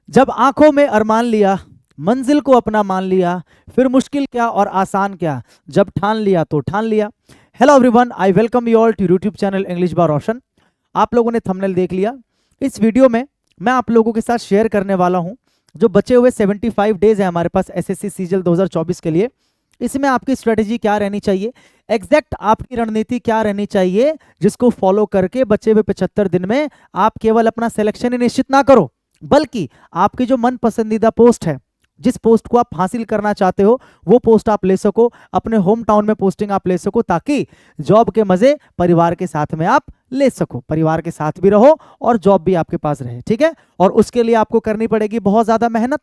जब आंखों में अरमान लिया, मंजिल को अपना मान लिया, फिर मुश्किल क्या और आसान क्या, जब ठान लिया तो ठान लिया। Hello everyone, I welcome you all to YouTube channel English by Roshan. आप लोगों ने थंबनेल देख लिया। इस वीडियो में मैं आप लोगों के साथ शेयर करने वाला हूं जो बचे हुए 75 डेज है हमारे पास एसएससी सीजीएल 2024 के लिए। इसमें आपकी स्ट्रेटेजी क्या रहनी चाहिए, एग्जैक्ट आपकी रणनीति क्या रहनी चाहिए, जिसको फॉलो करके बचे हुए 75 दिन में आप केवल अपना सिलेक्शन ही निश्चित ना करो, बल्कि आपकी जो मन पसंदीदा पोस्ट है, जिस पोस्ट को आप हासिल करना चाहते हो, वो पोस्ट आप ले सको, अपने होम टाउन में पोस्टिंग आप ले सको, ताकि जॉब के मजे परिवार के साथ में आप ले सको, परिवार के साथ भी रहो और जॉब भी आपके पास रहे। ठीक है। और उसके लिए आपको करनी पड़ेगी बहुत ज्यादा मेहनत,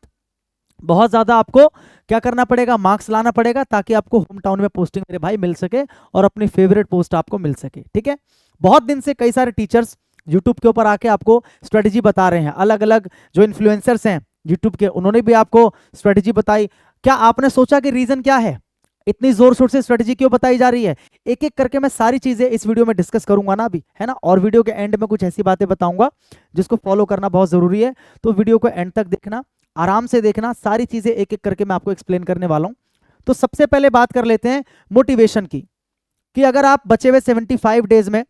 बहुत ज्यादा आपको क्या करना पड़ेगा, मार्क्स लाना पड़ेगा, ताकि आपको होम टाउन में पोस्टिंग मेरे भाई मिल सके और अपनी फेवरेट पोस्ट आपको मिल सके। ठीक है। बहुत दिन से कई सारे टीचर्स यूट्यूब के ऊपर आके आपको स्ट्रेटेजी बता रहे हैं, अलग अलग जो इन्फ्लुएंसर्स हैं यूट्यूब के, उन्होंने भी आपको स्ट्रेटेजी बताई। क्या आपने सोचा कि रीजन क्या है, इतनी जोर शोर से स्ट्रेटेजी क्यों बताई जा रही है? एक एक करके मैं सारी चीजें इस वीडियो में डिस्कस करूंगा ना अभी, है ना। और वीडियो के एंड में कुछ ऐसी बातें बताऊंगा जिसको फॉलो करना बहुत जरूरी है, तो वीडियो को एंड तक देखना, आराम से देखना, सारी चीजें एक एक करके मैं आपको एक्सप्लेन करने वाला हूं। तो सबसे पहले बात कर लेते हैं मोटिवेशन की, कि अगर आप बचे हुए 75 डेज में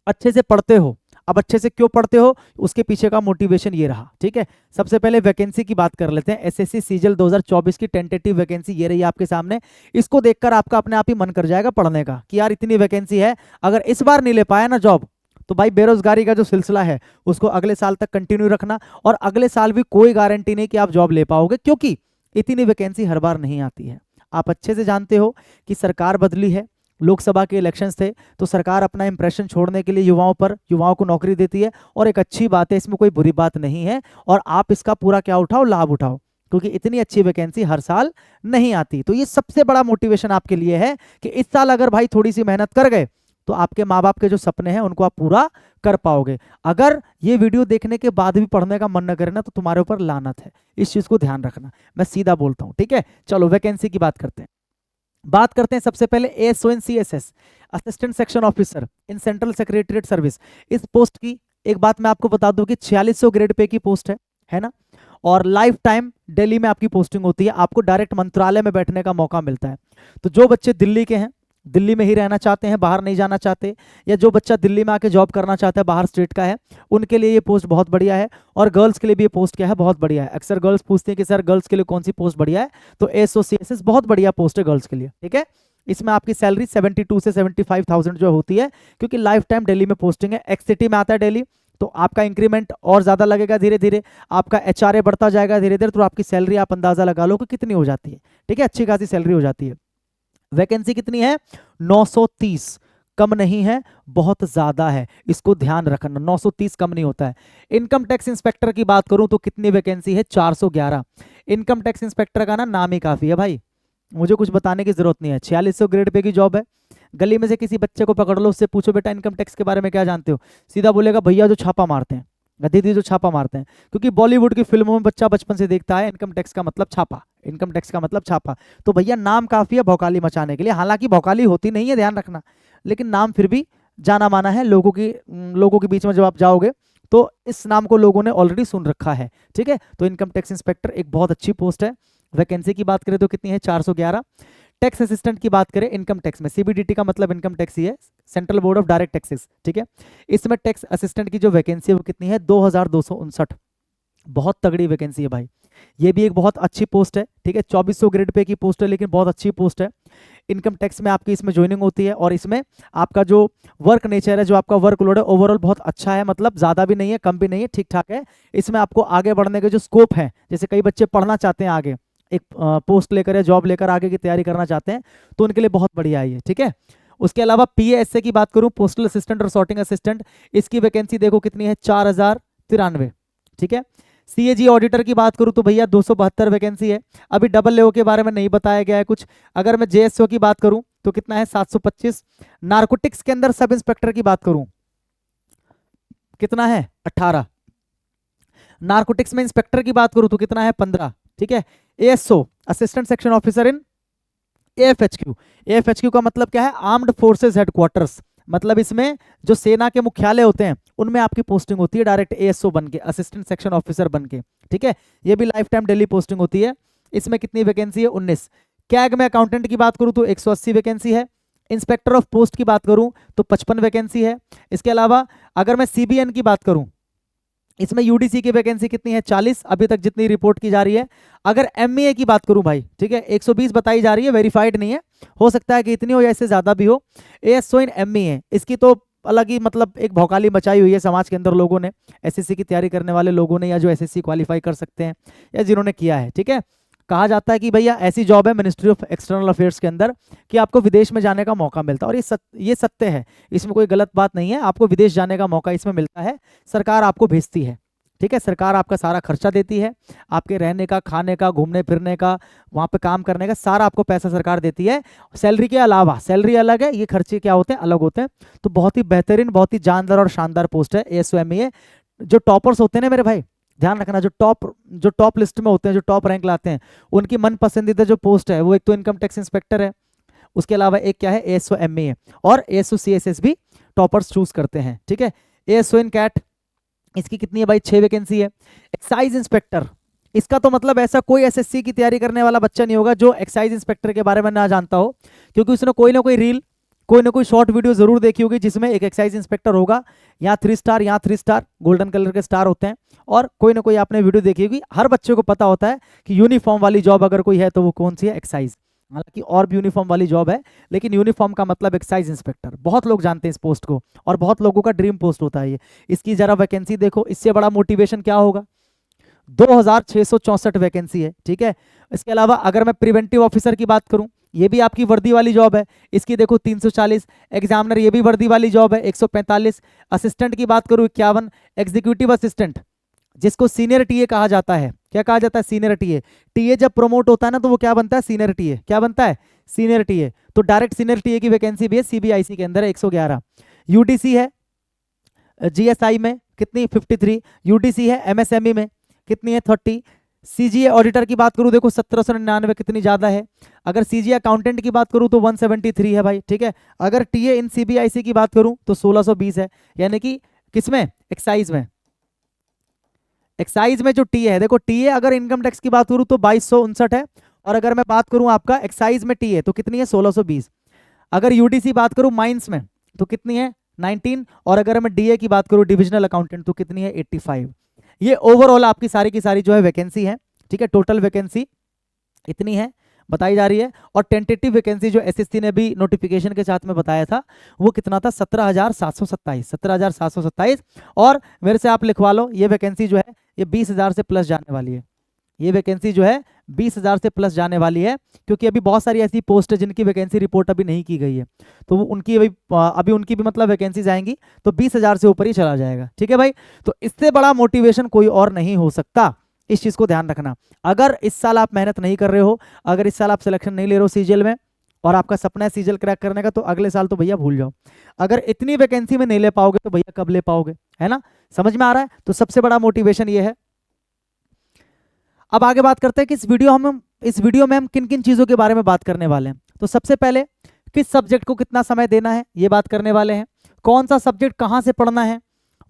अच्छे से पढ़ते हो, अब अच्छे से क्यों पढ़ते हो, उसके पीछे का मोटिवेशन ये रहा। ठीक है। सबसे पहले वैकेंसी की बात कर लेते हैं। एसएससी सीजीएल 2024 की टेंटेटिव वैकेंसी ये रही आपके सामने। इसको देखकर आपका अपने आप ही मन कर जाएगा पढ़ने का, कि यार इतनी वैकेंसी है, अगर इस बार नहीं ले पाया ना जॉब, तो भाई बेरोजगारी का जो सिलसिला है उसको अगले साल तक कंटिन्यू रखना, और अगले साल भी कोई गारंटी नहीं कि आप जॉब ले पाओगे, क्योंकि इतनी वैकेंसी हर बार नहीं आती है। आप अच्छे से जानते हो कि सरकार बदली है, लोकसभा के इलेक्शंस थे, तो सरकार अपना इंप्रेशन छोड़ने के लिए युवाओं को नौकरी देती है, और एक अच्छी बात है, इसमें कोई बुरी बात नहीं है, और आप इसका पूरा क्या उठाओ, लाभ उठाओ, क्योंकि इतनी अच्छी वैकेंसी हर साल नहीं आती। तो ये सबसे बड़ा मोटिवेशन आपके लिए है कि इस साल अगर भाई थोड़ी सी मेहनत कर गए तो आपके माँ बाप के जो सपने हैं उनको आप पूरा कर पाओगे। अगर ये वीडियो देखने के बाद भी पढ़ने का मन न करे ना, तो तुम्हारे ऊपर लानत है, इस चीज को ध्यान रखना, मैं सीधा बोलता हूं। ठीक है। चलो वैकेंसी की बात करते हैं सबसे पहले ASONCSS, assistant section officer in central secretariat service. इस पोस्ट की एक बात मैं आपको बता दूं कि 4600 ग्रेड पे की पोस्ट है ना, और लाइफ टाइम दिल्ली में आपकी पोस्टिंग होती है, आपको डायरेक्ट मंत्रालय में बैठने का मौका मिलता है। तो जो बच्चे दिल्ली के हैं, दिल्ली में ही रहना चाहते हैं, बाहर नहीं जाना चाहते, या जो बच्चा दिल्ली में आके जॉब करना चाहता है, बाहर स्टेट का है, उनके लिए ये पोस्ट बहुत बढ़िया है। और गर्ल्स के लिए भी ये पोस्ट क्या है, बहुत बढ़िया है। अक्सर गर्ल्स पूछते हैं कि सर गर्ल्स के लिए कौन सी पोस्ट बढ़िया है, तो ASOCSS बहुत बढ़िया पोस्ट है गर्ल्स के लिए। ठीक है। इसमें आपकी सैलरी 72 से 75,000 जो होती है, क्योंकि लाइफ टाइम दिल्ली में पोस्टिंग है, एक्स सिटी में आता है दिल्ली, तो आपका इंक्रीमेंट और ज्यादा लगेगा, धीरे धीरे आपका HRA बढ़ता जाएगा धीरे धीरे, तो आपकी सैलरी आप अंदाजा लगा लो कि कितनी हो जाती है। ठीक है, अच्छी खासी सैलरी हो जाती है। वैकेंसी कितनी है? 930, कम नहीं है, बहुत ज्यादा है, इसको ध्यान रखना, 930 कम नहीं होता है। इनकम टैक्स इंस्पेक्टर की बात करूं तो कितनी वैकेंसी है? 411। इनकम टैक्स इंस्पेक्टर का ना नाम ही काफी है भाई, मुझे कुछ बताने की जरूरत नहीं है। 4600 ग्रेड पे की जॉब है। गली में से किसी बच्चे को पकड़ लो, उससे पूछो बेटा इनकम टैक्स के बारे में क्या जानते हो, सीधा बोलेगा भैया जो छापा मारते हैं, गधे जो छापा मारते हैं, क्योंकि बॉलीवुड की फिल्मों में बच्चा बचपन से देखता है इनकम टैक्स का मतलब छापा, इनकम टैक्स का मतलब छापा। तो भैया नाम काफी है भौकाली मचाने के लिए, हालांकि भौकाली होती नहीं है, ध्यान रखना, लेकिन नाम फिर भी जाना माना है लोगों के बीच में। जब आप जाओगे तो इस नाम को लोगों ने ऑलरेडी सुन रखा है। ठीक है। तो इनकम टैक्स इंस्पेक्टर एक बहुत अच्छी पोस्ट है। वैकेंसी की बात करें तो कितनी है? 411। टैक्स असिस्टेंट की बात करें, इनकम टैक्स में CBDT का मतलब इनकम टैक्स ही है, central board of direct taxes. ठीक है। इसमें टैक्स असिस्टेंट की जो वैकेंसी है वो कितनी है? 2259। बहुत तगड़ी वैकेंसी है भाई, ये भी एक बहुत अच्छी पोस्ट है। ठीक है। 2400 ग्रेड पे की पोस्ट है, लेकिन बहुत अच्छी पोस्ट है। इनकम टैक्स में आपकी इसमें ज्वाइनिंग होती है, और इसमें आपका जो वर्क नेचर है, जो आपका वर्क लोड है, ओवरऑल बहुत अच्छा है, मतलब ज्यादा भी नहीं है कम भी नहीं है, ठीक ठाक है। इसमें आपको आगे बढ़ने के जो स्कोप है, जैसे कई बच्चे पढ़ना चाहते हैं आगे, एक पोस्ट लेकर या जॉब लेकर आगे की तैयारी करना चाहते हैं, तो उनके लिए बहुत बढ़िया है ये। ठीक है। उसके अलावा PASA की बात करूं, पोस्टल असिस्टेंट और सॉर्टिंग असिस्टेंट, इसकी वैकेंसी देखो कितनी है? 4093। ठीक है। CAG ऑडिटर की बात करूं तो भैया 272 वैकेंसी है। अभी डबल लेवल के बारे में नहीं बताया गया है कुछ। अगर मैं JSO की बात करूं तो कितना है? 725। नार्कोटिक्स के अंदर सब इंस्पेक्टर की बात करूं कितना है? 18। नार्कोटिक्स में इंस्पेक्टर की बात करूं तो कितना है? 15। ठीक है। ASO, assistant section officer in AFHQ। AFHQ का मतलब क्या है? Armed forces headquarters. मतलब इसमें जो सेना के मुख्यालय होते हैं उनमें आपकी पोस्टिंग होती है डायरेक्ट एएसओ बन के, असिस्टेंट सेक्शन ऑफिसर बन के, ठीक है। ये भी लाइफ टाइम डेली पोस्टिंग होती है। इसमें कितनी वैकेंसी है? 19। कैग में अकाउंटेंट की बात करूं तो 180 वैकेंसी है। इंस्पेक्टर ऑफ पोस्ट की बात करूं तो 55 वैकेंसी है। इसके अलावा अगर मैं सीबीएन की बात करूं, इसमें यूडीसी की वैकेंसी कितनी है? 40 अभी तक जितनी रिपोर्ट की जा रही है। अगर एमईए की बात करूं भाई, ठीक है, 120 बताई जा रही है, वेरीफाइड नहीं है, हो सकता है कि इतनी हो या इससे ज्यादा भी हो। एएसओ इन एमईए, इसकी तो अलग ही मतलब एक भौकाली मचाई हुई है समाज के अंदर लोगों ने, एसएससी की तैयारी करने वाले लोगों ने, या जो एसएससी क्वालिफाई कर सकते हैं या जिन्होंने किया है, ठीक है। कहा जाता है कि भैया ऐसी जॉब है मिनिस्ट्री ऑफ एक्सटर्नल अफेयर्स के अंदर कि आपको विदेश में जाने का मौका मिलता है, और ये सत्य है, इसमें कोई गलत बात नहीं है। आपको विदेश जाने का मौका इसमें मिलता है, सरकार आपको भेजती है, ठीक है। सरकार आपका सारा खर्चा देती है, आपके रहने का, खाने का, घूमने फिरने का, वहां पे काम करने का सारा आपको पैसा सरकार देती है। सैलरी के अलावा, सैलरी अलग है, ये खर्चे क्या होते हैं? अलग होते हैं। तो बहुत ही बेहतरीन, बहुत ही जानदार और शानदार पोस्ट है एएसओएमईए। जो टॉपर्स होते हैं ना मेरे भाई, ध्यान रखना, जो टॉप लिस्ट में होते हैं, जो टॉप रैंक लाते हैं, उनकी मन पसंदीदा जो पोस्ट है वो एक तो इनकम टैक्स इंस्पेक्टर है, उसके अलावा एक क्या है? एएसओएमईए, और एएसओ सीएसएस भी टॉपर्स चूज करते हैं, ठीक है। एएसओ इन कैट, इसकी कितनी है भाई? 6 वैकेंसी है। एक्साइज इंस्पेक्टर, इसका तो मतलब ऐसा कोई एसएससी की तैयारी करने वाला बच्चा नहीं होगा जो एक्साइज इंस्पेक्टर के बारे में ना जानता हो, क्योंकि उसने कोई ना कोई रील, कोई ना कोई शॉर्ट वीडियो जरूर देखी होगी जिसमें एक एक्साइज इंस्पेक्टर होगा, यहाँ 3 स्टार, यहाँ 3 स्टार, गोल्डन कलर के स्टार होते हैं, और कोई ना कोई आपने वीडियो देखी होगी। हर बच्चे को पता होता है कि यूनिफॉर्म वाली जॉब अगर कोई है तो वो कौन सी है? एक्साइज। हालांकि और भी यूनिफॉर्म वाली जॉब है, लेकिन यूनिफॉर्म का मतलब एक्साइज इंस्पेक्टर, बहुत लोग जानते हैं इस पोस्ट को, और बहुत लोगों का ड्रीम पोस्ट होता है ये। इसकी जरा वैकेंसी देखो, इससे बड़ा मोटिवेशन क्या होगा? 2664 वैकेंसी है, ठीक है। इसके अलावा अगर मैं प्रिवेंटिव ऑफिसर की बात करूं, ये भी आपकी वर्दी वाली जॉब है, इसकी देखो 340। एग्जामिनर, ये भी वर्दी वाली जॉब है, 145। असिस्टेंट की बात करूं 51। एग्जीक्यूटिव असिस्टेंट, जिसको सीनियर टीए कहा जाता है, क्या कहा जाता है? Senior TA. टीए जब प्रमोट होता है ना तो वो क्या बनता है? Senior TA. क्या बनता है? Senior TA. तो डायरेक्ट सीनियर टीए की वैकेंसी भी है सीबीआईसी के अंदर, 111। यूडीसी है जीएसआई में कितनी? 53। यूडीसी है एमएसएमई में कितनी है? 30। सीजीए ऑडिटर की बात करूं, देखो 1799, कितनी ज्यादा है। अगर सीजीए अकाउंटेंट की बात करूं तो 173 है भाई, ठीक है। अगर टीए इन सीबीआईसी की बात करूं तो 1620 है, यानी कि किसमें? एक्साइज में। एक्साइज में जो टीए है, देखो टीए अगर इनकम टैक्स की बात करूं तो 2259 है, और अगर मैं बात करूं आपका एक्साइज में टीए तो कितनी है? 1620। अगर यूडीसी बात करूं माइंस में तो कितनी है? 19। और अगर मैं डीए की बात करूं डिविजनल अकाउंटेंट तो कितनी है? 85। ये ओवरऑल आपकी सारी की सारी जो है वैकेंसी है, ठीक है। टोटल वैकेंसी इतनी है बताई जा रही है। और टेंटेटिव वैकेंसी जो एसएससी ने भी नोटिफिकेशन के साथ में बताया था वो कितना था? 17,727। 17,727। और मेरे से आप लिखवा लो, ये वैकेंसी जो है ये 20,000 से प्लस जाने वाली है। ये वैकेंसी जो है 20,000 से प्लस जाने वाली है, क्योंकि अभी बहुत सारी ऐसी पोस्ट है जिनकी वैकेंसी रिपोर्ट अभी नहीं की गई है, तो वो उनकी अभी उनकी भी मतलब वैकेंसीज आएंगी तो 20,000 से ऊपर ही चला जाएगा, ठीक है भाई। तो इससे बड़ा मोटिवेशन कोई और नहीं हो सकता, इस चीज को ध्यान रखना। अगर इस साल आप मेहनत नहीं कर रहे हो, अगर इस साल आप सिलेक्शन नहीं ले रहे हो सीजीएल में, और आपका सपना है सीजीएल क्रैक करने का, तो अगले साल तो भैया भूल जाओ। अगर इतनी वैकेंसी में नहीं ले पाओगे तो भैया कब ले पाओगे? है ना, समझ में आ रहा है? तो सबसे बड़ा मोटिवेशन ये है। अब आगे बात करते हैं कि इस वीडियो में हम किन किन चीजों के बारे में बात करने वाले हैं। तो सबसे पहले किस सब्जेक्ट को कितना समय देना है ये बात करने वाले हैं, कौन सा सब्जेक्ट कहां से पढ़ना है,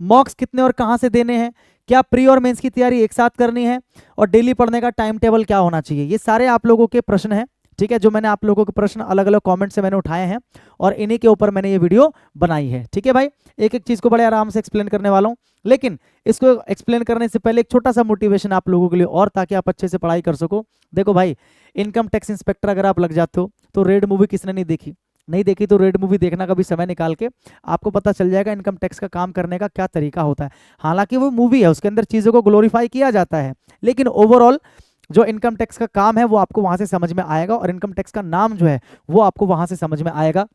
मॉक्स कितने और कहां से देने हैं, क्या प्री और मेंस की तैयारी एक साथ करनी है, और डेली पढ़ने का टाइम टेबल क्या होना चाहिए। ये सारे आप लोगों के प्रश्न हैं, ठीक है, जो मैंने आप लोगों के प्रश्न अलग अलग कमेंट से मैंने उठाए हैं, और इन्हीं के ऊपर मैंने ये वीडियो बनाई है, ठीक है भाई। एक एक चीज को बड़े आराम से एक्सप्लेन करने वाला हूँ, लेकिन इसको एक्सप्लेन करने से पहले एक छोटा सा मोटिवेशन आप लोगों के लिए, और ताकि आप अच्छे से पढ़ाई कर सको। देखो भाई, इनकम टैक्स इंस्पेक्टर अगर आप लग जाते हो तो रेड मूवी किसने नहीं देखी तो रेड मूवी देखना कभी समय निकाल के, आपको पता चल जाएगा इनकम टैक्स का काम करने का क्या तरीका होता है। हालांकि वो मूवी है, उसके अंदर चीज़ों को ग्लोरीफाई किया जाता है, लेकिन ओवरऑल जो इनकम टैक्स का काम है वो आपको वहां से समझ में आएगा, और इनकम टैक्स का नाम जो है वो आपको वहां से समझ में आएगा।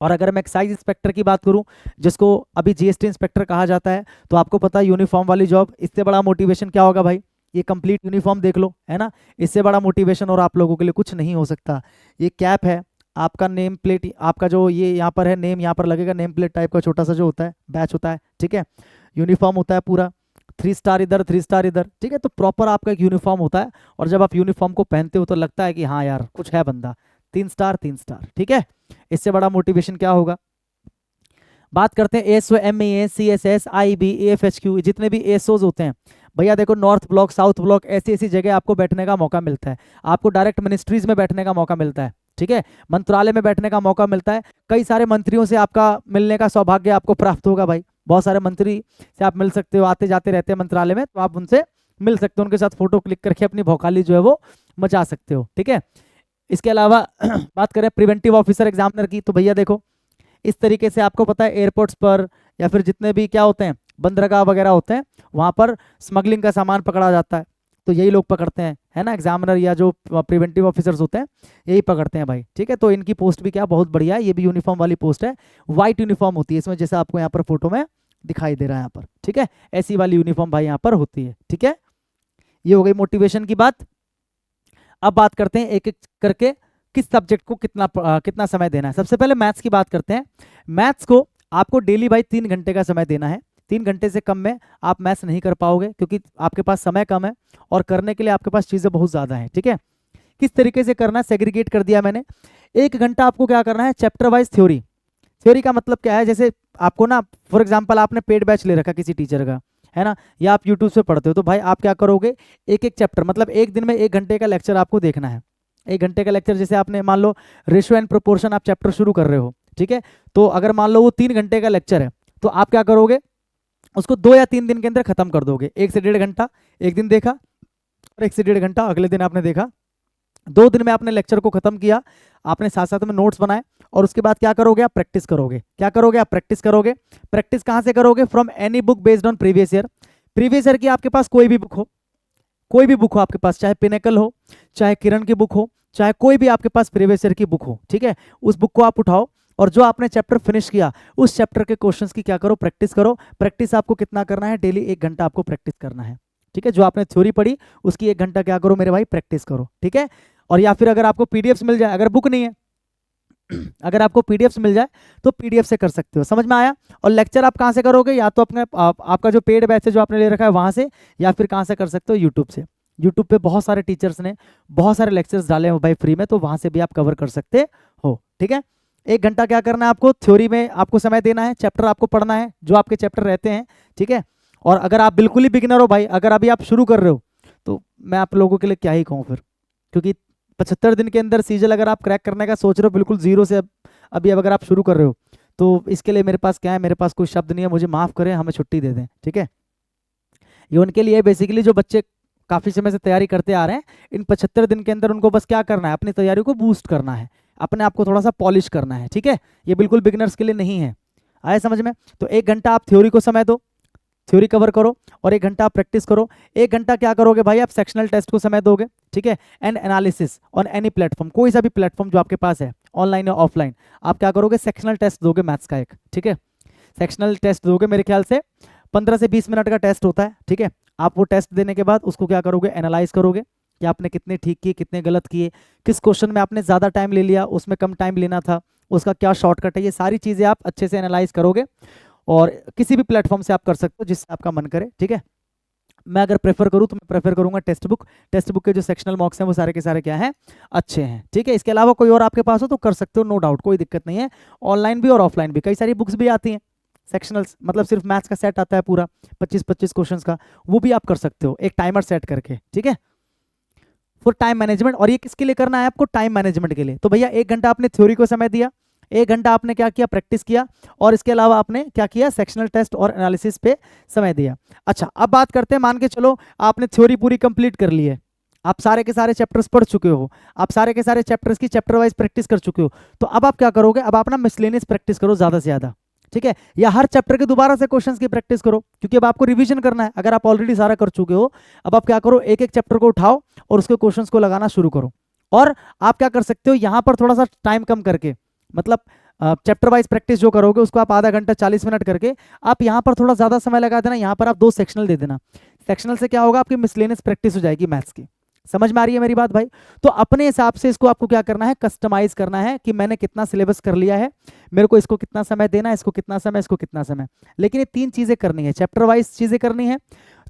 और अगर मैं एक्साइज इंस्पेक्टर की बात करूं, जिसको अभी जीएसटी इंस्पेक्टर कहा जाता है, तो आपको पता है यूनिफॉर्म वाली जॉब, इससे बड़ा मोटिवेशन क्या होगा भाई? ये कंप्लीट यूनिफॉर्म देख लो, है ना, इससे बड़ा मोटिवेशन और आप लोगों के लिए कुछ नहीं हो सकता। ये कैप है, आपका नेम प्लेट, आपका जो ये यहाँ पर है नेम, यहाँ पर लगेगा नेम प्लेट टाइप का छोटा सा जो होता है, बैच होता है, ठीक है। यूनिफॉर्म होता है पूरा, 3 स्टार इधर 3 स्टार इधर, ठीक है। तो प्रॉपर आपका एक यूनिफॉर्म होता है, और जब आप यूनिफॉर्म को पहनते हो तो लगता है कि हाँ यार कुछ है बंदा, 3 स्टार 3 स्टार, ठीक है। इससे बड़ा मोटिवेशन क्या होगा? बात करते हैं एएसओ, एमईए, सीएसएस, आईबी, एएफएचक्यू, जितने भी एएसओज होते हैं भैया देखो, नॉर्थ ब्लॉक, साउथ ब्लॉक, ऐसी ऐसी जगह आपको बैठने का मौका मिलता है। आपको डायरेक्ट मिनिस्ट्रीज में बैठने का मौका मिलता है, ठीक है, मंत्रालय में बैठने का मौका मिलता है। कई सारे मंत्रियों से आपका मिलने का सौभाग्य आपको प्राप्त होगा भाई। बहुत सारे मंत्री से आप मिल सकते हो, आते जाते रहते हैं मंत्रालय में, तो आप उनसे मिल सकते हो, उनके साथ फोटो क्लिक करके अपनी भौकाली जो है वो मचा सकते हो, ठीक है। इसके अलावा बात करें प्रिवेंटिव ऑफिसर एग्जामिनर की, तो भैया देखो इस तरीके से आपको पता है एयरपोर्ट्स पर या फिर जितने भी क्या होते हैं बंदरगाह वगैरह होते हैं, वहां पर स्मगलिंग का सामान पकड़ा जाता है, तो यही लोग पकड़ते हैं, है ना, एग्जामिनर या जो प्रिवेंटिव ऑफिसर्स होते हैं यही पकड़ते हैं भाई, ठीक है। तो इनकी पोस्ट भी क्या बहुत बढ़िया है, ये भी यूनिफॉर्म वाली पोस्ट है, व्हाइट यूनिफॉर्म होती है इसमें, जैसे आपको यहाँ पर फोटो में दिखाई दे रहा है यहाँ पर, ठीक है, ऐसी वाली यूनिफॉर्म भाई यहाँ पर होती है, ठीक है। ये हो गई मोटिवेशन की बात। अब बात करते हैं एक एक करके किस सब्जेक्ट को कितना समय देना है। सबसे पहले मैथ्स की बात करते हैं। मैथ्स को आपको डेली भाई 3 घंटे का समय देना है। 3 घंटे से कम में आप मैथ्स नहीं कर पाओगे, क्योंकि आपके पास समय कम है और करने के लिए आपके पास चीज़ें बहुत ज़्यादा हैं, ठीक है। किस तरीके से करना है, सेग्रीगेट कर दिया मैंने। 1 घंटा आपको क्या करना है, चैप्टर वाइज थ्योरी। थ्योरी का मतलब क्या है, जैसे आपको ना फॉर एग्जाम्पल आपने पेड बैच ले रखा किसी टीचर का, है ना, या आप यूट्यूब से पढ़ते हो, तो भाई आप क्या करोगे, एक एक चैप्टर, मतलब एक दिन में 1 घंटे का लेक्चर आपको देखना है। 1 घंटे का लेक्चर, जैसे आपने मान लो रेशियो एंड प्रोपोर्शन आप चैप्टर शुरू कर रहे हो, ठीक है, तो अगर मान लो वो 3 घंटे का लेक्चर है, तो आप क्या करोगे, उसको 2 या 3 दिन के अंदर खत्म कर दोगे। 1 से 1.5 घंटा एक दिन देखा, और 1 से 1.5 घंटा अगले दिन आपने देखा। 2 दिन में आपने लेक्चर को खत्म किया, आपने साथ साथ में नोट्स बनाए, और उसके बाद क्या करोगे, आप प्रैक्टिस करोगे। क्या करोगे, आप प्रैक्टिस करोगे। प्रैक्टिस कहाँ से करोगे, from any book based on previous year. Previous year की आपके पास कोई भी बुक हो, कोई भी बुक हो आपके पास, चाहे पिनेकल हो, चाहे किरण की बुक हो, चाहे कोई भी आपके पास प्रीवियस ईयर की बुक हो, ठीक है, उस बुक को आप उठाओ, और जो आपने चैप्टर फिनिश किया उस चैप्टर के क्वेश्चंस की क्या करो, प्रैक्टिस करो। प्रैक्टिस आपको कितना करना है, डेली 1 घंटा आपको प्रैक्टिस करना है, ठीक है। जो आपने थ्योरी पढ़ी उसकी 1 घंटा क्या करो मेरे भाई, प्रैक्टिस करो, ठीक है। और या फिर अगर आपको पीडीएफ्स मिल जाए, अगर बुक नहीं है अगर आपको पीडीएफ्स मिल जाए तो पीडीएफ से कर सकते हो, समझ में आया। और लेक्चर आप कहाँ से करोगे, या तो अपने आपका जो पेड बैच है जो आपने ले रखा है वहां से, या फिर कहाँ से कर सकते हो, यूट्यूब से। यूट्यूब पे बहुत सारे टीचर्स ने बहुत सारे लेक्चर्स डाले हैं भाई फ्री में, तो वहां से भी आप कवर कर सकते हो, ठीक है। 1 घंटा क्या करना है आपको, थ्योरी में आपको समय देना है, चैप्टर आपको पढ़ना है जो आपके चैप्टर रहते हैं, ठीक है। और अगर आप बिल्कुल ही बिगिनर हो भाई, अगर अभी आप शुरू कर रहे हो, तो मैं आप लोगों के लिए क्या ही कहूँ फिर, क्योंकि 75 दिन के अंदर सीजल अगर आप क्रैक करने का सोच रहे हो बिल्कुल जीरो से, अभी अब अगर आप शुरू कर रहे हो, तो इसके लिए मेरे पास क्या है, मेरे पास कोई शब्द नहीं है, मुझे माफ़ करें, हमें छुट्टी दे दें, ठीक है। ये उनके लिए बेसिकली जो बच्चे काफ़ी समय से तैयारी करते आ रहे हैं, इन 75 दिन के अंदर उनको बस क्या करना है, अपनी तैयारी को बूस्ट करना है, अपने आप को थोड़ा सा पॉलिश करना है, ठीक है। ये बिल्कुल बिगिनर्स के लिए नहीं है, आए समझ में। तो 1 घंटा आप थ्योरी को समय दो, थ्योरी कवर करो, और 1 घंटा आप प्रैक्टिस करो। 1 घंटा क्या करोगे भाई, आप सेक्शनल टेस्ट को समय दोगे, ठीक है, and analysis on any platform, कोई सा भी प्लेटफॉर्म जो आपके पास है, ऑनलाइन या ऑफलाइन, आप क्या करोगे, सेक्शनल टेस्ट दोगे मैथ्स का एक, ठीक है। सेक्शनल टेस्ट दोगे, मेरे ख्याल से 15 से 20 मिनट का टेस्ट होता है, ठीक है। आप वो टेस्ट देने के बाद उसको क्या करोगे, एनालाइज करोगे कि आपने कितने ठीक किए, कितने गलत किए, किस क्वेश्चन में आपने ज़्यादा टाइम ले लिया, उसमें कम टाइम लेना था, उसका क्या शॉर्टकट है, ये सारी चीज़ें आप अच्छे से एनालाइज करोगे। और किसी भी प्लेटफॉर्म से आप कर सकते हो जिससे आपका मन करे, ठीक है। मैं अगर प्रेफर करूँ तो मैं प्रेफर करूंगा टेक्स्ट बुक। टेक्स्ट बुक के जो सेक्शनल मॉक्स हैं वो सारे के सारे क्या हैं, अच्छे हैं, ठीक है। इसके अलावा कोई और आपके पास हो तो कर सकते हो, नो डाउट, कोई दिक्कत नहीं है। ऑनलाइन भी और ऑफलाइन भी कई सारी बुक्स भी आती हैं सेक्शनल्स, मतलब सिर्फ मैथ्स का सेट आता है पूरा 25-25 क्वेश्चन का, वो भी आप कर सकते हो एक टाइमर सेट करके, ठीक है, फॉर टाइम मैनेजमेंट। और ये किसके लिए करना है आपको, टाइम मैनेजमेंट के लिए। तो भैया 1 घंटा आपने थ्योरी को समय दिया, 1 घंटा आपने क्या किया, प्रैक्टिस किया, और इसके अलावा आपने क्या किया, सेक्शनल टेस्ट और एनालिसिस पे समय दिया। अच्छा, अब बात करते हैं, मान के चलो आपने थ्योरी पूरी कंप्लीट कर ली है, आप सारे के सारे चैप्टर्स पढ़ चुके हो, आप सारे के सारे चैप्टर्स की चैप्टर वाइज प्रैक्टिस कर चुके हो, तो अब आप क्या करोगे, अब आप ना मिसलेनियस प्रैक्टिस करो ज़्यादा से ज़्यादा, ठीक है, या हर चैप्टर के दोबारा से क्वेश्चंस की प्रैक्टिस करो, क्योंकि अब आपको रिवीजन करना है। अगर आप ऑलरेडी सारा कर चुके हो, अब आप क्या करो, एक एक चैप्टर को उठाओ और उसके क्वेश्चंस को लगाना शुरू करो। और आप क्या कर सकते हो, यहाँ पर थोड़ा सा टाइम कम करके, मतलब चैप्टर वाइज प्रैक्टिस जो करोगे उसको आप आधा घंटा 40 मिनट करके आप यहाँ पर थोड़ा ज़्यादा समय लगा देना, यहाँ पर आप 2 सेक्शनल दे देना। सेक्शनल से क्या होगा, आपकी मिसलेनियस प्रैक्टिस हो जाएगी मैथ्स की। समझ में आ रही है मेरी बात भाई। तो अपने हिसाब से इसको आपको क्या करना है, कस्टमाइज करना है कि मैंने कितना सिलेबस कर लिया है, मेरे को इसको कितना समय देना है, इसको कितना समय, इसको कितना समय। लेकिन ये 3 चीज़ें करनी है, चैप्टर वाइज चीज़ें करनी है,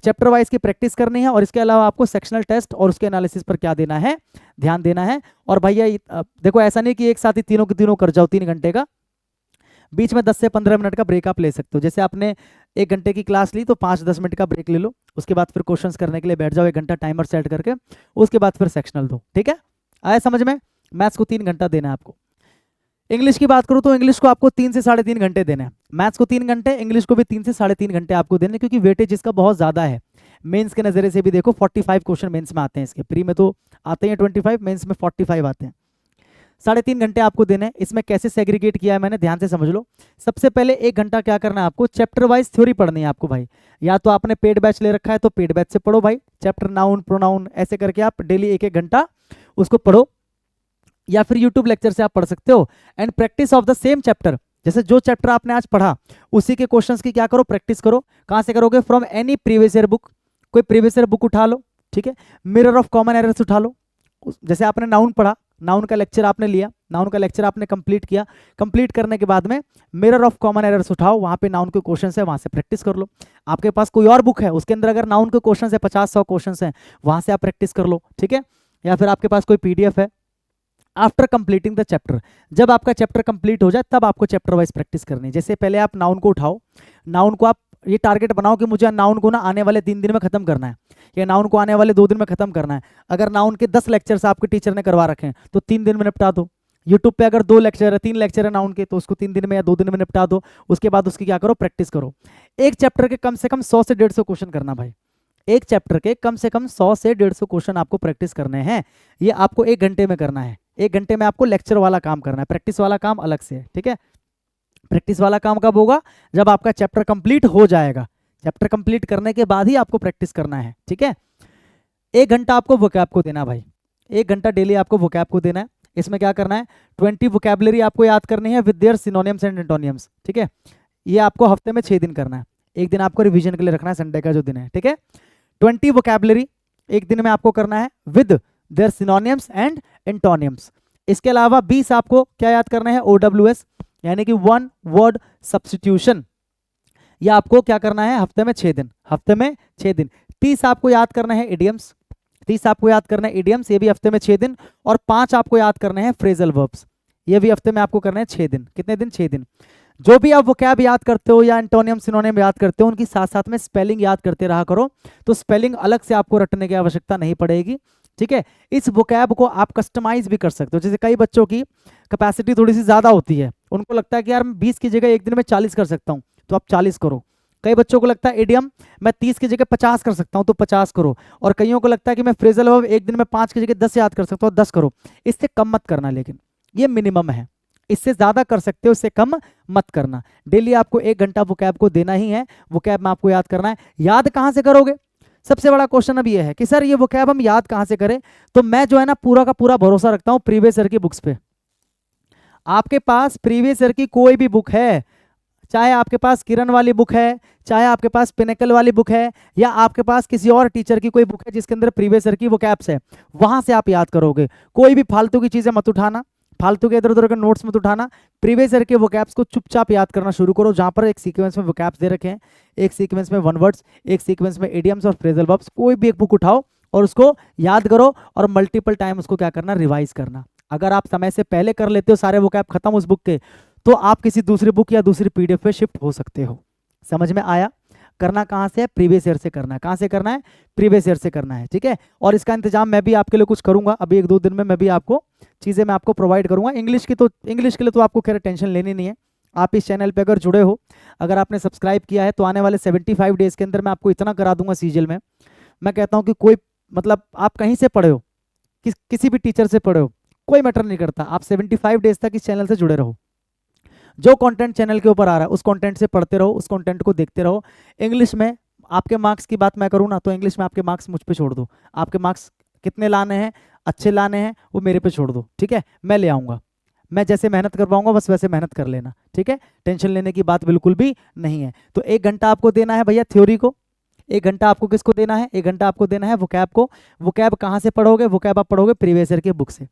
चैप्टर वाइज की प्रैक्टिस करनी है, और इसके अलावा आपको सेक्शनल टेस्ट और उसके एनालिसिस पर क्या देना है, ध्यान देना है। और भैया देखो ऐसा नहीं कि एक साथ ही तीनों के तीनों कर जाओ 3 घंटे का, बीच में 10 से 15 मिनट का ब्रेक आप ले सकते हो। जैसे आपने 1 घंटे की क्लास ली तो 5-10 मिनट का ब्रेक ले लो, उसके बाद फिर क्वेश्चंस करने के लिए बैठ जाओ 1 घंटा टाइमर सेट करके, उसके बाद फिर सेक्शनल दो। ठीक है, आया समझ में? मैथ्स को 3 घंटा देना है आपको। इंग्लिश की बात करूं तो इंग्लिश को आपको 3 से 3.5 घंटे देने हैं, मैथ्स को 3 घंटे, इंग्लिश को भी 3 से 3.5 घंटे आपको देने, क्योंकि वेटेज इसका बहुत ज़्यादा है। मेंस के नज़रिए से भी देखो 45 क्वेश्चन मेंस में आते हैं, इसके प्री में तो आते हैं 25, मेंस में 45 आते हैं। 3.5 घंटे आपको देने हैं। इसमें कैसे सेग्रीगेट किया है मैंने, ध्यान से समझ लो। सबसे पहले 1 घंटा क्या करना है आपको, चैप्टर वाइज थ्योरी पढ़नी है आपको भाई। या तो आपने पेड बैच ले रखा है तो पेड बैच से पढ़ो भाई, चैप्टर नाउन प्रोनाउन ऐसे करके आप डेली 1-1 घंटा उसको पढ़ो, या फिर यूट्यूब लेक्चर से आप पढ़ सकते हो। And practice of the same chapter, जैसे जो चैप्टर आपने आज पढ़ा उसी के क्वेश्चंस की क्या करो, प्रैक्टिस करो। कहाँ से करोगे? From any previous year book, कोई प्रीवियस ईयर बुक उठा लो, ठीक है। मिरर ऑफ कॉमन एरर्स उठा लो, जैसे आपने नाउन पढ़ा, नाउन का लेक्चर आपने लिया, नाउन का लेक्चर आपने कंप्लीट किया, कंप्लीट करने के बाद में मिरर ऑफ कॉमन एरर्स उठाओ, वहाँ पे नाउन के क्वेश्चन है, वहाँ से प्रैक्टिस कर लो। आपके पास कोई और बुक है उसके अंदर अगर नाउन के क्वेश्चन है 50-100 क्वेश्चन है, वहाँ से आप प्रैक्टिस कर लो, ठीक है। या फिर आपके पास कोई PDF है। आफ्टर कंप्लीटिंग द चैप्टर, जब आपका चैप्टर कंप्लीट हो जाए तब आपको चैप्टर वाइज प्रैक्टिस करनी है। जैसे पहले आप नाउन को उठाओ, नाउन को आप ये टारगेट बनाओ कि मुझे नाउन को ना आने वाले 3 दिन में खत्म करना है, या नाउन को आने वाले 2 दिन में खत्म करना है। अगर नाउन के 10 लेक्चर्स आपके टीचर ने करवा रखे हैं तो 3 दिन में निपटा दो। यूट्यूब पे अगर 2 लेक्चर है, 3 लेक्चर है नाउन के, तो उसको 3 दिन में या 2 दिन में निपटा दो। उसके बाद उसकी क्या करो, प्रैक्टिस करो। एक चैप्टर के कम से कम 100 से 150 क्वेश्चन करना भाई, एक चैप्टर के कम से कम 100 से 150 क्वेश्चन आपको प्रैक्टिस करने हैं। ये आपको 1 घंटे में करना है। 1 घंटे में आपको लेक्चर वाला काम करना है, प्रैक्टिस वाला काम अलग से है, ठीक है। प्रैक्टिस वाला काम कब होगा? जब आपका चैप्टर कंप्लीट हो जाएगा। चैप्टर कंप्लीट करने के बाद ही आपको प्रैक्टिस करना है, ठीक है। 1 घंटा आपको वोकैब को देना भाई, 1 घंटा डेली आपको वोकैब को देना है। इसमें क्या करना है, 20 वोकैबुलरी आपको याद करनी है विद देयर सिनोनिम्स एंड एंटोनियम्स, ठीक है। ये आपको हफ्ते में 6 दिन करना है, एक दिन आपको रिवीजन के लिए रखना है, संडे का जो दिन है, ठीक है। 20 वोकैबुलरी एक दिन में आपको करना है विद देयर सिनोनिम्स एंड एंटोनियम्स। इसके अलावा 20 आपको क्या याद करना है, OWS यानी कि 1 वर्ड सब्स्टिट्यूशन। ये आपको क्या करना है, हफ्ते में 6 दिन, हफ्ते में 6 दिन। 30 आपको याद करना है इडियम्स, 30 आपको याद करना है इडियम्स, ये भी हफ्ते में 6 दिन। और 5 आपको याद करने हैं फ्रेजल वर्ब्स, ये भी हफ्ते में आपको करना है 6 दिन। कितने दिन? 6 दिन। जो भी आप वोकैब याद करते हो या एंटोनियम सिनोनिम याद करते हो, उनकी साथ साथ में स्पेलिंग याद करते रहा करो, तो स्पेलिंग अलग से आपको रटने की आवश्यकता नहीं पड़ेगी, ठीक है। इस वोकैब को आप कस्टमाइज भी कर सकते हो। जैसे कई बच्चों की कैपेसिटी थोड़ी सी ज़्यादा होती है, उनको लगता है कि यार मैं 20 की जगह एक दिन में 40 कर सकता हूँ, तो आप 40 करो। कई बच्चों को लगता है इडियम मैं 30 की जगह 50 कर सकता हूँ, तो 50 करो। और कईयों को लगता है कि मैं फ्रेजल वर्ब एक दिन में 5 की जगह 10 याद कर सकता हूँ, 10 करो। इससे कम मत करना, लेकिन ये मिनिमम है, इससे ज़्यादा कर सकते हो, इससे कम मत करना। डेली आपको 1 घंटा वोकैब को देना ही है, वोकैब में आपको याद करना है। याद कहाँ से करोगे? सबसे बड़ा क्वेश्चन अब ये है कि सर ये वोकैब हम याद कहाँ से करें? तो मैं जो है ना पूरा का पूरा भरोसा रखता हूँ प्रीवियस ईयर की बुक्स पे। आपके पास प्रीवियस ईयर की कोई भी बुक है, चाहे आपके पास किरण वाली बुक है, चाहे आपके पास पिनेकल वाली बुक है, या आपके पास किसी और टीचर की कोई बुक है जिसके अंदर प्रीवियस ईयर की वोकैब्स है, वहां से आप याद करोगे। कोई भी फालतू की चीजें मत उठाना, फालतू के इधर उधर के नोट्स मत उठाना। प्रीवियस ईयर के वोकैब्स को चुपचाप याद करना शुरू करो, जहां पर एक सीक्वेंस में वोकैब्स दे रखे हैं, एक सीक्वेंस में वन वर्ड्स, एक सीक्वेंस में इडियम्स और फ्रेजल वर्ब्स। कोई भी एक बुक उठाओ और उसको याद करो, और मल्टीपल टाइम उसको क्या करना, रिवाइज करना। अगर आप समय से पहले कर लेते हो सारे वोकैब खत्म उस बुक के, तो आप किसी दूसरी बुक या दूसरी PDF पे शिफ्ट हो सकते हो। समझ में आया? करना कहाँ से है? प्रीवियस ईयर से करना है। कहाँ से करना है? प्रीवियस ईयर से करना है, ठीक है। और इसका इंतजाम मैं भी आपके लिए कुछ करूंगा, अभी 1-2 दिन में मैं भी आपको चीज़ें मैं आपको प्रोवाइड करूंगा। इंग्लिश के लिए तो आपको खैर टेंशन लेनी नहीं है। आप इस चैनल पे अगर जुड़े हो, अगर आपने सब्सक्राइब किया है, तो आने वाले 75 डेज़ के अंदर मैं आपको इतना करा दूंगा सीजीएल में। मैं कहता हूँ कि कोई मतलब आप कहीं से पढ़े हो, किसी भी टीचर से पढ़े हो, कोई मैटर नहीं करता, आप 75 डेज तक इस चैनल से जुड़े रहो। जो कंटेंट चैनल के ऊपर आ रहा है उस कंटेंट से पढ़ते रहो, उस कंटेंट को देखते रहो। इंग्लिश में आपके मार्क्स की बात मैं करूँ ना, तो इंग्लिश में आपके मार्क्स मुझ पे छोड़ दो। आपके मार्क्स कितने लाने हैं, अच्छे लाने हैं, वो मेरे पे छोड़ दो, ठीक है। मैं ले आऊँगा, मैं जैसे मेहनत करवाऊंगा बस वैसे मेहनत कर लेना, ठीक है। टेंशन लेने की बात बिल्कुल भी नहीं है। तो 1 घंटा आपको देना है भैया थ्योरी को, 1 घंटा आपको किसको देना है? 1 घंटा आपको देना है वोकैब को। वोकैब कहाँ से पढ़ोगे? वोकैब आप पढ़ोगे प्रीवियस ईयर के बुक से।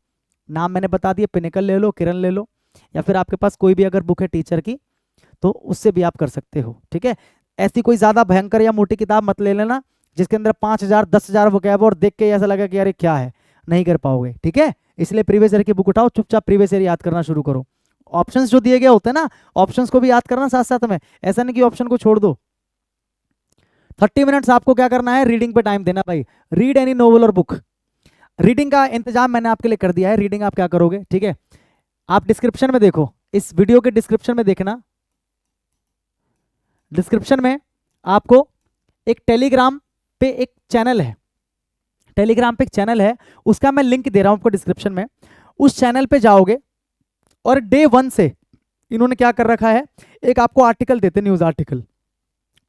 नाम मैंने बता दिया, पिनेकल ले लो, किरण ले लो, या फिर आपके पास कोई भी अगर बुक है टीचर की तो उससे भी आप कर सकते हो, ठीक है। ऐसी कोई ज़्यादा भयंकर या मोटी किताब मत ले लेना जिसके अंदर 5000 10,000 वोकैब और देख के ऐसा लगा कि यार क्या है, नहीं कर पाओगे, ठीक है। इसलिए प्रीवियस ईयर की बुक उठाओ, चुपचाप प्रीवियस ईयर याद करना शुरू करो, ऑप्शंस जो दिए गए होते हैं ना, ऑप्शंस को भी याद करना साथ साथ में, ऐसा नहीं कि ऑप्शन को छोड़ दो। 30 मिनट्स आपको क्या करना है, रीडिंग पे टाइम देना भाई। रीड एनी नोवेल और बुक। रीडिंग का इंतजाम मैंने आपके लिए कर दिया है। रीडिंग आप क्या करोगे, ठीक है, आप डिस्क्रिप्शन में देखो, इस वीडियो के डिस्क्रिप्शन में देखना, डिस्क्रिप्शन में आपको एक टेलीग्राम पे एक चैनल है, टेलीग्राम पे एक चैनल है, उसका मैं लिंक दे रहा हूं आपको डिस्क्रिप्शन में। उस चैनल पे जाओगे और डे 1 से इन्होंने क्या कर रखा है, एक आपको आर्टिकल देते, न्यूज आर्टिकल,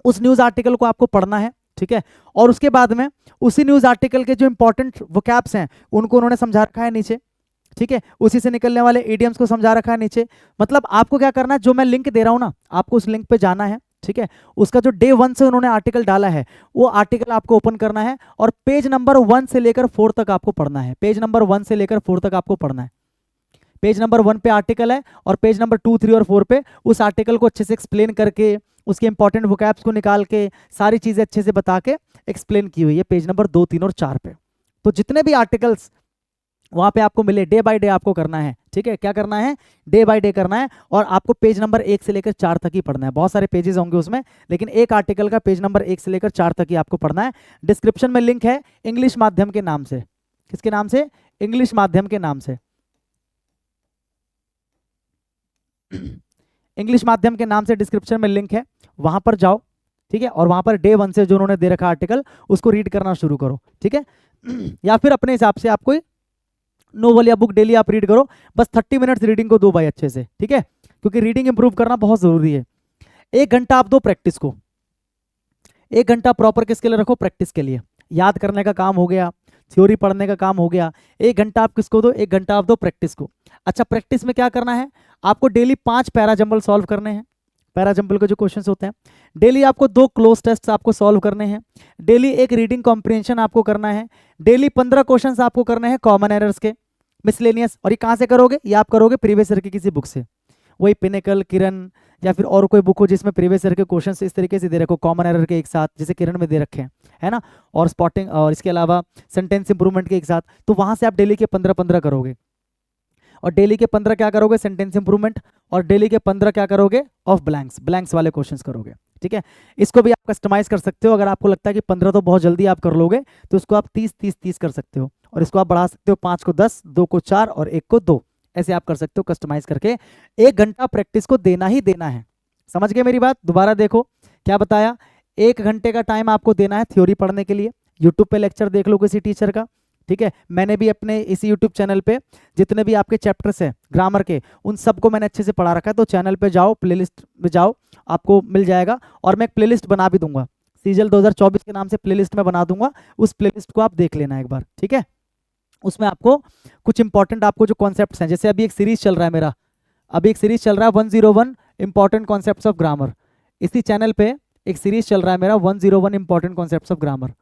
उस न्यूज आर्टिकल को आपको पढ़ना है, ठीक है। और उसके बाद में उसी न्यूज आर्टिकल के जो इंपॉर्टेंट वोकैब्स हैं उनको उन्होंने समझा रखा है नीचे, ठीक है, उसी से निकलने वाले इडियम्स को समझा रखा है नीचे। मतलब आपको क्या करना है, जो मैं लिंक दे रहा हूं ना, आपको उस लिंक पे जाना है, ठीक है। उसका जो डे 1 से उन्होंने आर्टिकल डाला है वो आर्टिकल आपको ओपन करना है और पेज नंबर 1 से लेकर 4 तक आपको पढ़ना है। पेज नंबर 1 से लेकर 4 तक आपको पढ़ना है। पेज नंबर 1 पे आर्टिकल है और पेज नंबर 2, 3 और 4 पे उस आर्टिकल को अच्छे से एक्सप्लेन करके, उसके इंपॉर्टेंट वोकैब्स को निकाल के, सारी चीजें अच्छे से बता के एक्सप्लेन की हुई है पेज नंबर 2, 3 और 4 पे। तो जितने भी आर्टिकल्स वहां पे आपको मिले, डे बाय डे आपको करना है, ठीक है, क्या करना है, डे बाय डे करना है। और आपको पेज नंबर 1 से लेकर 4 तक ही पढ़ना है। बहुत सारे पेजेस होंगे उसमें, लेकिन एक आर्टिकल का पेज नंबर 1 से लेकर 4 तक ही आपको पढ़ना है। डिस्क्रिप्शन में लिंक है इंग्लिश माध्यम के नाम से। किसके नाम से, इंग्लिश माध्यम के नाम से, इंग्लिश माध्यम के नाम से डिस्क्रिप्शन में लिंक है, वहां पर जाओ, ठीक है। और वहां पर डे 1 से जो उन्होंने दे रखा आर्टिकल उसको रीड करना शुरू करो, ठीक है। या फिर अपने हिसाब से आप कोई नोवेल या बुक डेली आप रीड करो, बस 30 मिनट्स रीडिंग को दो भाई अच्छे से, ठीक है, क्योंकि रीडिंग इंप्रूव करना बहुत जरूरी है। 1 घंटा आप दो प्रैक्टिस को, 1 घंटा प्रॉपर किसके लिए रखो, प्रैक्टिस के लिए। याद करने का काम हो गया, थ्योरी पढ़ने का काम हो गया, 1 घंटा आप किसको दो, 1 घंटा आप दो प्रैक्टिस को। अच्छा, प्रैक्टिस में क्या करना है, आपको डेली 5 पैराजंबल सॉल्व करने हैं, पैराजंबल के जो क्वेश्चंस होते हैं। डेली आपको 2 क्लोज टेस्ट आपको सॉल्व करने हैं। डेली एक रीडिंग कॉम्प्रिहेंशन आपको करना है। डेली 15 क्वेश्चंस आपको करने हैं कॉमन एरर्स के, मिसलेनियस। और ये कहाँ से करोगे, ये आप करोगे प्रीवियस ईयर की किसी बुक से, वही पिनेकल, किरण, या फिर और कोई बुक हो जिसमें प्रीवियस ईयर के क्वेश्चंस इस तरीके से दे रखो, कॉमन एरर के एक साथ, जैसे किरण में दे रखे हैं, है ना, और स्पॉटिंग, और इसके अलावा सेंटेंस इंप्रूवमेंट के एक साथ। तो वहां से आप डेली के 15-15 करोगे, और डेली के 15 क्या करोगे, सेंटेंस इंप्रूवमेंट, और डेली के 15 क्या करोगे, ऑफ ब्लैंक्स, ब्लैंक्स वाले क्वेश्चंस करोगे, ठीक है। इसको भी आप कस्टमाइज कर सकते हो, अगर आपको लगता है कि 15 तो बहुत जल्दी आप कर लोगे तो इसको आप 30-30-30 कर सकते हो, और इसको आप बढ़ा सकते हो 5 को 10, 2 को 4 और 1 को 2, ऐसे आप कर सकते हो कस्टमाइज करके। 1 घंटा प्रैक्टिस को देना ही देना है। समझ गए मेरी बात, दोबारा देखो क्या बताया, 1 घंटे का टाइम आपको देना है थ्योरी पढ़ने के लिए। यूट्यूब पे लेक्चर देख लो किसी टीचर का, ठीक है। मैंने भी अपने इसी यूट्यूब चैनल पे जितने भी आपके चैप्टर्स हैं ग्रामर के, उन सबको मैंने अच्छे से पढ़ा रखा है। तो चैनल पे जाओ, प्लेलिस्ट में जाओ, आपको मिल जाएगा। और मैं एक प्लेलिस्ट बना भी दूंगा, सीजल 2024 के नाम से प्लेलिस्ट में बना दूंगा, उस प्लेलिस्ट को आप देख लेना एक बार, ठीक है। उसमें आपको कुछ इंपॉर्टेंट आपको जो कॉन्सेप्ट्स हैं, जैसे अभी एक सीरीज चल रहा है मेरा, अभी एक सीरीज चल रहा है 101 इंपॉर्टेंट कॉन्सेप्ट्स ऑफ ग्रामर। इसी चैनल पे एक सीरीज चल रहा है मेरा 101 इंपॉर्टेंट कॉन्सेप्ट्स ऑफ ग्रामर,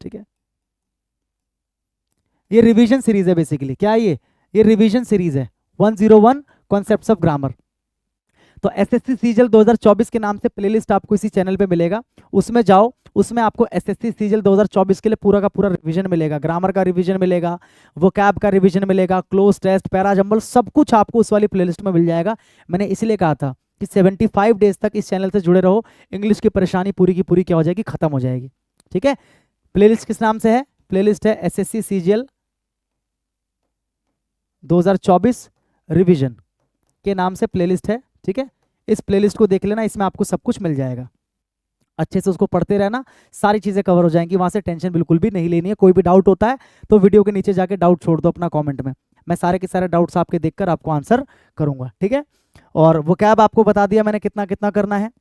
ठीक है। ये रिवीजन सीरीज है बेसिकली, क्या है ये रिवीजन सीरीज है, 101 कॉन्सेप्ट्स ऑफ ग्रामर। तो एसएससी सीजल 2024 के नाम से प्लेलिस्ट आपको इसी चैनल पे मिलेगा, उसमें जाओ, उसमें आपको एसएससी सीजल 2024 के लिए पूरा का पूरा रिवीजन मिलेगा, ग्रामर का रिवीजन मिलेगा, वोकैब का रिवीजन मिलेगा, क्लोज टेस्ट, पैराजंबल, सब कुछ आपको उस वाली प्लेलिस्ट में मिल जाएगा। मैंने इसलिए कहा था कि 75 डेज तक इस चैनल से जुड़े रहो, इंग्लिश की परेशानी पूरी की पूरी क्या हो जाएगी, खत्म हो जाएगी, ठीक है। प्लेलिस्ट किस नाम से है, प्लेलिस्ट है एसएससी सीजीएल 2024 रिवीजन के नाम से प्लेलिस्ट है, ठीक है। इस प्लेलिस्ट को देख लेना, इसमें आपको सब कुछ मिल जाएगा, अच्छे से उसको पढ़ते रहना, सारी चीजें कवर हो जाएंगी, वहां से टेंशन बिल्कुल भी नहीं लेनी है। कोई भी डाउट होता है तो वीडियो के नीचे जाके डाउट छोड़ दो अपना कमेंट में, मैं सारे के सारे डाउट्स आपके देखकर आपको आंसर करूंगा, ठीक है। और वो कैब आपको बता दिया मैंने कितना कितना करना है,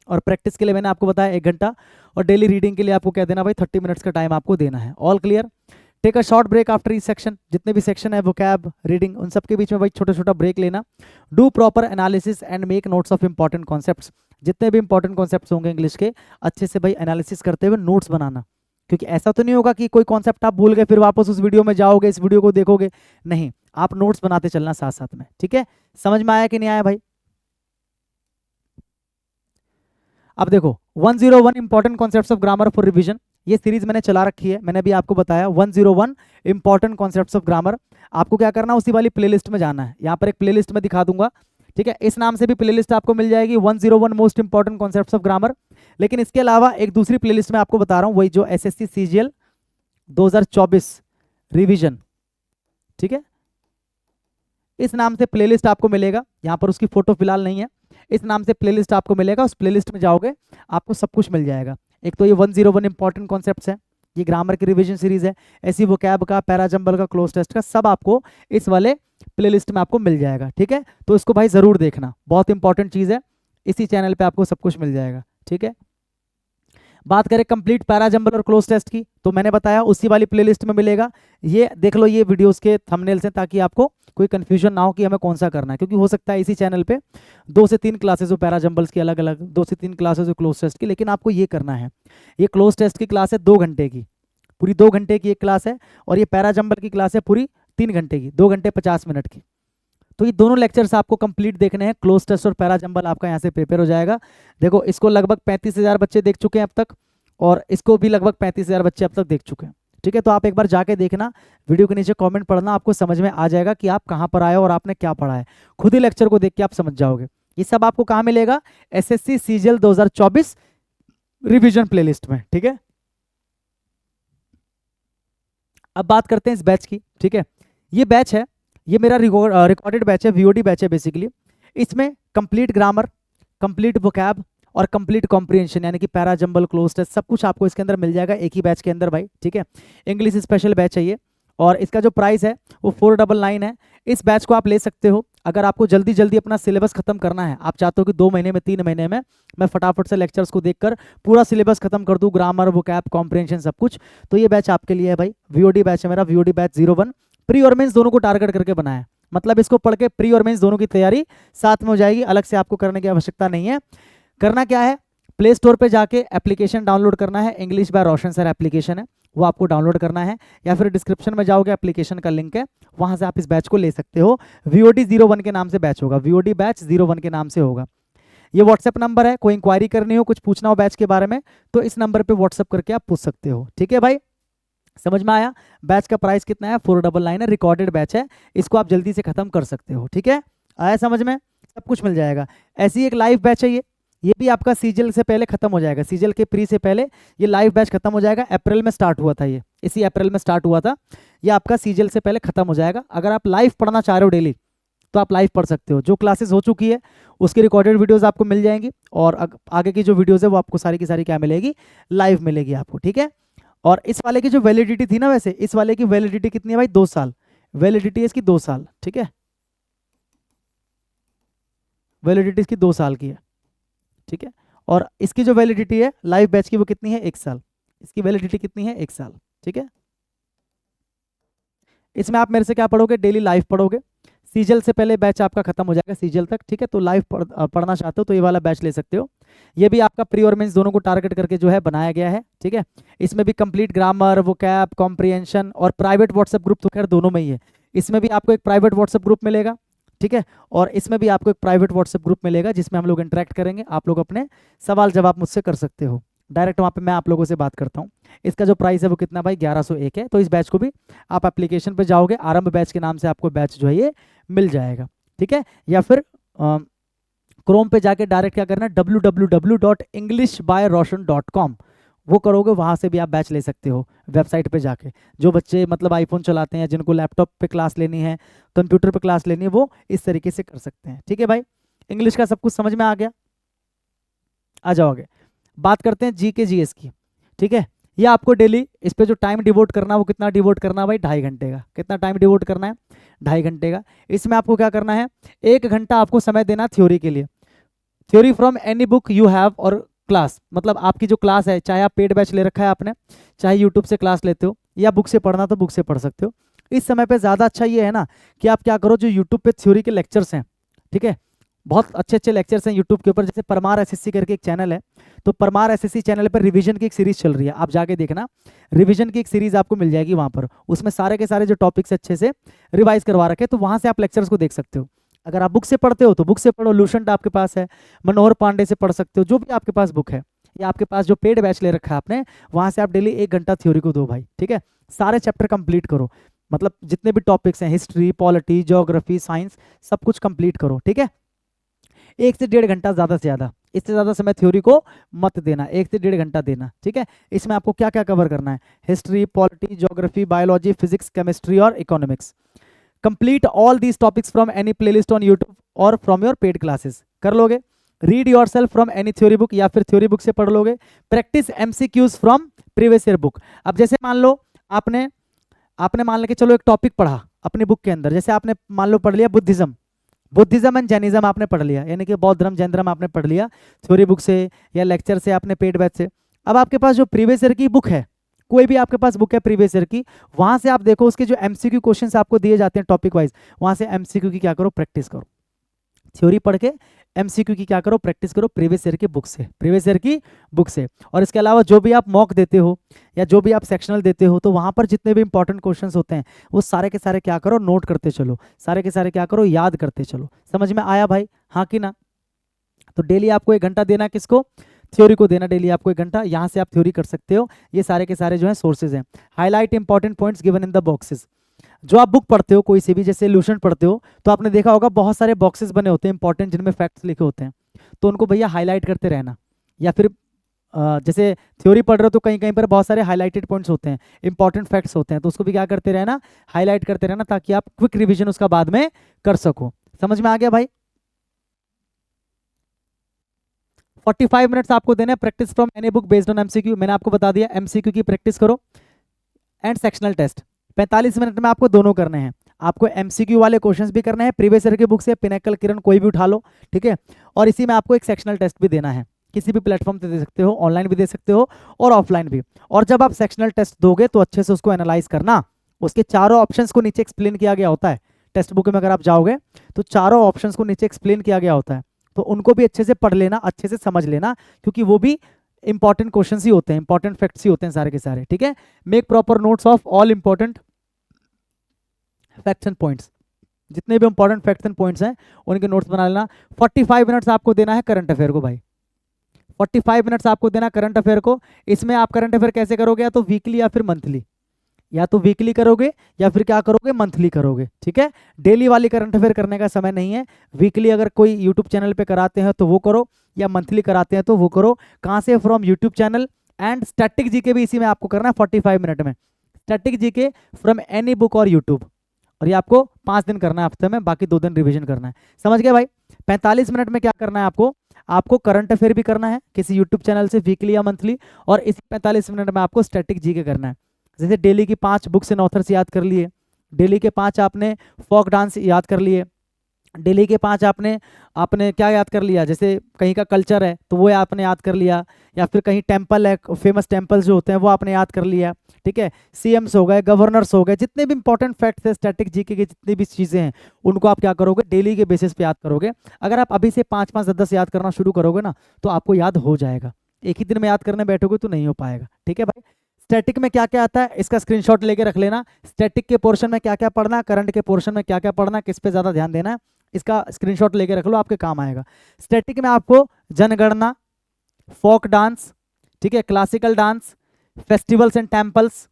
और प्रैक्टिस के लिए मैंने आपको बताया 1 घंटा, और डेली रीडिंग के लिए आपको क्या देना भाई, 30 मिनट्स का टाइम आपको देना है। All clear. Take a short break after each section, जितने भी सेक्शन है वोकैब, रीडिंग, उन सब के बीच में भाई छोटा छोटा ब्रेक लेना। Do proper analysis and make notes of important concepts, जितने भी इंपॉर्टेंट कॉन्सेप्ट्स होंगे इंग्लिश के, अच्छे से भाई एनालिसिस करते हुए नोट्स बनाना, क्योंकि ऐसा तो नहीं होगा कि कोई कॉन्सेप्ट आप भूल गए फिर वापस उस वीडियो में जाओगे, इस वीडियो को देखोगे, नहीं, आप नोट्स बनाते चलना साथ साथ में, ठीक है। समझ में आया कि नहीं आया भाई। अब देखो 101 important concepts of grammar for revision, ये सीरीज मैंने चला रखी है, मैंने अभी आपको बताया 101 इंपॉर्टेंट कॉन्सेप्ट्स ऑफ ग्रामर। आपको क्या करना है, उसी वाली प्लेलिस्ट में जाना है। यहाँ पर एक प्लेलिस्ट में दिखा दूंगा, ठीक है, इस नाम से भी प्लेलिस्ट आपको मिल जाएगी 101 most important concepts of grammar. लेकिन इसके अलावा एक दूसरी प्लेलिस्ट में आपको बता रहा हूँ, वही जो एसएससी सीजीएल 2024 रिवीजन, ठीक है, इस नाम से प्लेलिस्ट आपको मिलेगा। यहाँ पर उसकी फोटो फिलहाल नहीं है, इस नाम से प्लेलिस्ट आपको मिलेगा। उस प्लेलिस्ट में जाओगे आपको सब कुछ मिल जाएगा। एक तो ये 101 इंपॉर्टेंट कॉन्सेप्ट्स है, ये ग्रामर की रिवीजन सीरीज है, ऐसी वोकैब का, पैराजंबल का, क्लोज टेस्ट का, सब आपको इस वाले प्लेलिस्ट में आपको मिल जाएगा, ठीक है। तो इसको भाई जरूर देखना, बहुत इंपॉर्टेंट चीज है, इसी चैनल पे आपको सब कुछ मिल जाएगा, ठीक है। बात करें कंप्लीट पैराजंबल और क्लोज टेस्ट की, तो मैंने बताया उसी वाली प्लेलिस्ट में मिलेगा। ये देख लो, ये वीडियोस के थंबनेल्स हैं, ताकि आपको कोई कंफ्यूजन ना हो कि हमें कौन सा करना है, क्योंकि हो सकता है इसी चैनल पे 2 से 3 क्लासेस हो पैराजंबल्स की, अलग अलग 2 से 3 क्लासेस हो क्लोज टेस्ट की, लेकिन आपको ये करना है। ये क्लोज टेस्ट की क्लास है 2 घंटे की, पूरी 2 घंटे की एक क्लास है, और ये पैराजंबल की क्लास है पूरी 3 घंटे की, 2 घंटे 50 मिनट की। तो ये दोनों लेक्चर्स आपको कंप्लीट देखने हैं, क्लोज टेस्ट और पैराजंबल आपका यहाँ से प्रिपेयर हो जाएगा। देखो, इसको लगभग 35,000 बच्चे देख चुके हैं अब तक, और इसको भी लगभग 35,000 बच्चे अब तक देख चुके हैं, ठीक है। तो आप एक बार जाके देखना, वीडियो के नीचे कमेंट पढ़ना, आपको समझ में आ जाएगा कि आप कहाँ पर आए और आपने क्या पढ़ा है। खुद ही लेक्चर को देख के आप समझ जाओगे। ये सब आपको कहाँ मिलेगा, एसएससी सीजीएल 2024 रिवीजन प्लेलिस्ट में, ठीक है। अब बात करते हैं इस बैच की, ठीक है। ये बैच है, ये मेरा रिकॉर्डेड बैच है, वीओडी बैच है बेसिकली। इसमें कंप्लीट ग्रामर, कंप्लीट वोकैब और कंप्लीट कॉम्प्रिहेंशन, यानी कि पैराजंबल, क्लोज टेस्ट, सब कुछ आपको इसके अंदर मिल जाएगा एक ही बैच के अंदर भाई, ठीक है। इंग्लिश स्पेशल बैच है ये, और इसका जो प्राइस है वो 499 है। इस बैच को आप ले सकते हो अगर आपको जल्दी जल्दी अपना सिलेबस खत्म करना है। आप चाहते हो कि 2 महीने में, 3 महीने में मैं फटाफट से लेक्चर्स को देखकर पूरा सिलेबस खत्म कर दूं, ग्रामर, वोकैब, कॉम्प्रिहेंशन, सब कुछ, तो ये बैच आपके लिए है भाई। वीओडी बैच है मेरा, वीओडी बैच 01। प्री और मेंस दोनों को टारगेट करके बनाया है, मतलब इसको पढ़ के प्री और मेंस दोनों की तैयारी साथ में हो जाएगी, अलग से आपको करने की आवश्यकता नहीं है। करना क्या है, प्ले स्टोर पे जाके एप्लीकेशन डाउनलोड करना है, English by Roshan sir application है, वो आपको डाउनलोड करना है, या फिर डिस्क्रिप्शन में जाओगे, एप्लीकेशन का लिंक है, वहां से आप इस बैच को ले सकते हो। वीओडी 01 के नाम से बैच होगा, वीओडी बैच 01 के नाम से होगा। ये व्हाट्सएप नंबर है, कोई इंक्वायरी करनी हो, कुछ पूछना हो बैच के बारे में, तो इस नंबर पे व्हाट्सएप करके आप पूछ सकते हो, ठीक है भाई। समझ में आया। बैच का प्राइस कितना है, 499 है, रिकॉर्डेड बैच है, इसको आप जल्दी से खत्म कर सकते हो, ठीक है। आया समझ में, सब कुछ मिल जाएगा। ऐसी एक लाइव बैच है ये भी आपका सीजीएल से पहले खत्म हो जाएगा, सीजीएल के प्री से पहले ये लाइव बैच खत्म हो जाएगा। अप्रैल में स्टार्ट हुआ था, ये इसी अप्रैल में स्टार्ट हुआ था, ये आपका सीजीएल से पहले खत्म हो जाएगा। अगर आप लाइव पढ़ना चाह रहे हो डेली, तो आप लाइव पढ़ सकते हो। जो क्लासेस हो चुकी है उसकी रिकॉर्डेड वीडियोस आपको मिल जाएंगी, और आगे की जो वीडियोस है वो आपको सारी की सारी क्या मिलेगी, लाइव मिलेगी आपको, ठीक है। और इस वाले की जो वैलिडिटी थी ना, वैसे इस वाले की वैलिडिटी कितनी है भाई, 2 साल वैलिडिटी है इसकी, 2 साल, ठीक है। वैलिडिटी इसकी 2 साल की है, ठीक है। और इसकी जो वैलिडिटी है लाइव बैच की वो कितनी है, 1 साल। इसकी वैलिडिटी कितनी है, 1 साल, ठीक है। इसमें आप मेरे से क्या पढ़ोगे, डेली लाइव पढ़ोगे। सीजीएल से पहले बैच आपका खत्म हो जाएगा, सीजीएल तक, ठीक है। तो लाइव पढ़ना चाहते हो तो ये वाला बैच ले सकते हो। ये भी आपका प्री और मेंस दोनों को टारगेट करके जो है बनाया गया है, ठीक है। इसमें भी कंप्लीट ग्रामर, वोकैब, कॉम्प्रिहेंशन और प्राइवेट व्हाट्सएप ग्रुप तो खैर दोनों में ही है। इसमें भी आपको एक प्राइवेट व्हाट्सएप ग्रुप मिलेगा, ठीक है, और इसमें भी आपको एक प्राइवेट व्हाट्सएप ग्रुप मिलेगा, जिसमें हम लोग इंटरेक्ट करेंगे। आप लोग अपने सवाल जवाब मुझसे कर सकते हो डायरेक्ट, वहाँ पे मैं आप लोगों से बात करता हूँ। इसका जो प्राइस है वो कितना भाई, 1101 है। तो इस बैच को भी आप एप्लीकेशन पे जाओगे, आरंभ बैच के नाम से आपको बैच जो है ये मिल जाएगा, ठीक है। या फिर क्रोम पे जाके डायरेक्ट क्या करना है, www.englishbyroshan.com, वो करोगे, वहाँ से भी आप बैच ले सकते हो वेबसाइट पे जाके। जो बच्चे मतलब आईफोन चलाते हैं, जिनको लैपटॉप पे क्लास लेनी है, कंप्यूटर पे क्लास लेनी है, वो इस तरीके से कर सकते हैं, ठीक है भाई। इंग्लिश का सब कुछ समझ में आ गया, आ जाओगे। बात करते हैं जीके जीएस की, ठीक है। ये आपको डेली इस पे जो टाइम डिवोट करना है वो कितना डिवोट करना है भाई, 2.5 घंटे का। कितना टाइम डिवोट करना है, 2.5 घंटे का। इसमें आपको क्या करना है, 1 घंटा आपको समय देना थ्योरी के लिए, theory from any book you have और क्लास, मतलब आपकी जो क्लास है, चाहे आप पेड बैच ले रखा है आपने, चाहे यूट्यूब से क्लास लेते हो, या बुक से पढ़ना तो बुक से पढ़ सकते हो। इस समय पे ज़्यादा अच्छा ये है ना कि आप क्या करो, जो यूट्यूब पे थ्योरी के लेक्चर्स हैं, ठीक है, बहुत अच्छे अच्छे लेक्चर्स हैं यूट्यूब के ऊपर। जैसे परमार एसएससी करके एक चैनल है, तो परमार एसएससी चैनल पर रिवीजन की एक सीरीज चल रही है, आप जाके देखना, रिवीजन की एक सीरीज आपको मिल जाएगी वहाँ पर। उसमें सारे के सारे जो टॉपिक्स अच्छे से रिवाइज करवा रखे, तो वहाँ से आप लेक्चर्स को देख सकते हो। अगर आप बुक से पढ़ते हो तो बुक से पढ़ो, लूसेंट आपके पास है, मनोहर पांडे से पढ़ सकते हो, जो भी आपके पास बुक है। या आपके पास जो पेड बैच ले रखा है आपने, वहां से आप डेली 1 घंटा थ्योरी को दो भाई, ठीक है। सारे चैप्टर कंप्लीट करो, मतलब जितने भी टॉपिक्स हैं, हिस्ट्री, पॉलिटी, ज्योग्राफी, साइंस, सब कुछ कंप्लीट करो, ठीक है। 1 से 1.5 घंटा ज़्यादा से ज़्यादा, इससे ज़्यादा समय थ्योरी को मत देना, 1 से 1.5 घंटा देना, ठीक है। इसमें आपको क्या क्या कवर करना है, history, polity, geography, biology, physics, chemistry और economics. Complete all these topics from any playlist on YouTube और फ्रॉम योर पेड क्लासेस, कर लोगे। Read your self from any theory book, या फिर थ्योरी बुक से पढ़ लोगे। Practice MCQs from previous year book. अब जैसे मान लो आपने आपने मान लेके चलो एक टॉपिक पढ़ा अपनी बुक के अंदर, जैसे आपने मान लो पढ़ लिया बुद्धिज्म, बुद्धिज्म एंड जैनिज्म आपने पढ़ लिया, यानी कि बौद्ध धर्म, जैन धर्म आपने पढ़ लिया थ्योरी बुक से या लेक्चर से, आपने पेड बैच से। अब आपके पास जो प्रीवियस ईयर की बुक है, कोई भी आपके पास बुक है प्रीवियस ईयर की, वहां से आप देखो उसके जो एमसीक्यू क्वेश्चंस आपको दिए जाते हैं टॉपिक वाइज, वहां से एमसीक्यू की क्या करो, प्रैक्टिस करो। थ्योरी पढ़ के एमसीक्यू की क्या करो, प्रैक्टिस करो प्रीवियस ईयर की बुक से, प्रीवियस ईयर की बुक से। और इसके अलावा जो भी आप मॉक देते हो या जो भी आप सेक्शनल देते हो, तो वहां पर जितने भी इंपॉर्टेंट क्वेश्चंस होते हैं वो सारे के सारे क्या करो, नोट करते चलो, सारे के सारे क्या करो, याद करते चलो। समझ में आया भाई, हाँ कि ना? तो डेली आपको 1 घंटा देना, किसको, थ्योरी को देना डेली आपको 1 घंटा, यहाँ से आप थ्योरी कर सकते हो। ये सारे के सारे जो है सोर्सेज हैं। Highlight important points given in the boxes. जो आप बुक पढ़ते हो कोई से भी, जैसे इल्यूशन पढ़ते हो, तो आपने देखा होगा बहुत सारे बॉक्सेस बने होते हैं इंपॉर्टेंट, जिनमें फैक्ट्स लिखे होते हैं, तो उनको भैया हाईलाइट करते रहना। या फिर जैसे थ्योरी पढ़ रहे हो तो कहीं कहीं पर बहुत सारे हाईलाइटेड पॉइंट्स होते हैं, इंपॉर्टेंट फैक्ट्स होते हैं, तो उसको भी क्या करते रहना, हाईलाइट करते रहना, ताकि आप क्विक रिविजन उसका बाद में कर सको। समझ में आ गया भाई? 45 मिनट्स आपको देने, practice from any book based on MCQ. मैंने आपको बता दिया, एमसीक्यू की प्रैक्टिस करो एंड सेक्शनल टेस्ट। 45 मिनट में आपको दोनों करने हैं, आपको एमसीक्यू वाले क्वेश्चंस भी करने हैं प्रीवियस ईयर की बुक से, पिनेकल, किरण, कोई भी उठा लो, ठीक है। और इसी में आपको एक सेक्शनल टेस्ट भी देना है, किसी भी प्लेटफॉर्म पे दे सकते हो, ऑनलाइन भी दे सकते हो और ऑफलाइन भी। और जब आप सेक्शनल टेस्ट दोगे तो अच्छे से उसको एनालाइज करना, उसके चारों ऑप्शंस को नीचे एक्सप्लेन किया गया होता है। टेक्स्ट बुक में अगर आप जाओगे तो चारों ऑप्शंस को नीचे एक्सप्लेन किया गया होता है, तो उनको भी अच्छे से पढ़ लेना, अच्छे से समझ लेना, क्योंकि वो भी इंपॉर्टेंट क्वेश्चन ही होते हैं, इंपॉर्टेंट फैक्ट्स ही होते हैं सारे के सारे, ठीक है। Make proper notes of all important facts and points, जितने भी इंपॉर्टेंट फैक्ट्स एंड पॉइंट्स हैं उनके नोट्स बना लेना। 45 मिनट्स आपको देना है करंट अफेयर को भाई, 45 मिनट्स आपको देना करंट अफेयर को। इसमें आप करंट अफेयर कैसे करोगे, या तो वीकली या फिर मंथली, या तो वीकली करोगे या फिर क्या करोगे, मंथली करोगे, ठीक है। डेली वाली करंट अफेयर करने का समय नहीं है। वीकली अगर कोई यूट्यूब चैनल पे कराते हैं तो वो करो, या मंथली कराते हैं तो वो करो। कहाँ से, from YouTube channel. And static GK भी इसी में आपको करना है 45 मिनट में, static GK from any book और यूट्यूब। और ये आपको 5 दिन करना है हफ्ते में, बाकी 2 दिन रिविजन करना है। समझ गए भाई? 45 मिनट में क्या करना है आपको, आपको करंट अफेयर भी करना है किसी यूट्यूब चैनल से वीकली या मंथली, और इसी 45 मिनट में आपको स्टैटिक जीके करना है। जैसे डेली की 5 बुक्स एंड ऑथर्स याद कर लिए, डेली के 5 आपने फोक डांस याद कर लिए, डेली के 5 आपने आपने क्या याद कर लिया, जैसे कहीं का कल्चर है तो वो आपने याद कर लिया, या फिर कहीं टेम्पल है, फेमस टेम्पल्स जो होते हैं वो आपने याद कर लिया, ठीक है। सीएम्स हो गए, गवर्नर्स हो गए, जितने भी इंपॉर्टेंट फैक्ट्स है स्टैटिक जीके के, जितनी भी चीज़ें हैं उनको आप क्या करोगे, डेली के बेसिस पे याद करोगे। अगर आप अभी से 5-5, 10-10 याद करना शुरू करोगे ना, तो आपको याद हो जाएगा। एक ही दिन में याद करने बैठोगे तो नहीं हो पाएगा, ठीक है भाई। स्टैटिक में क्या क्या आता है इसका स्क्रीनशॉट लेके रख लेना। स्टैटिक के पोर्शन में क्या क्या पढ़ना, करंट के पोर्शन में क्या क्या पढ़ना, किस पे ज़्यादा ध्यान देना है, इसका स्क्रीनशॉट लेके रख लो, आपके काम आएगा। स्टैटिक में आपको जनगणना, फोक डांस, ठीक है, classical dance, festivals and temples,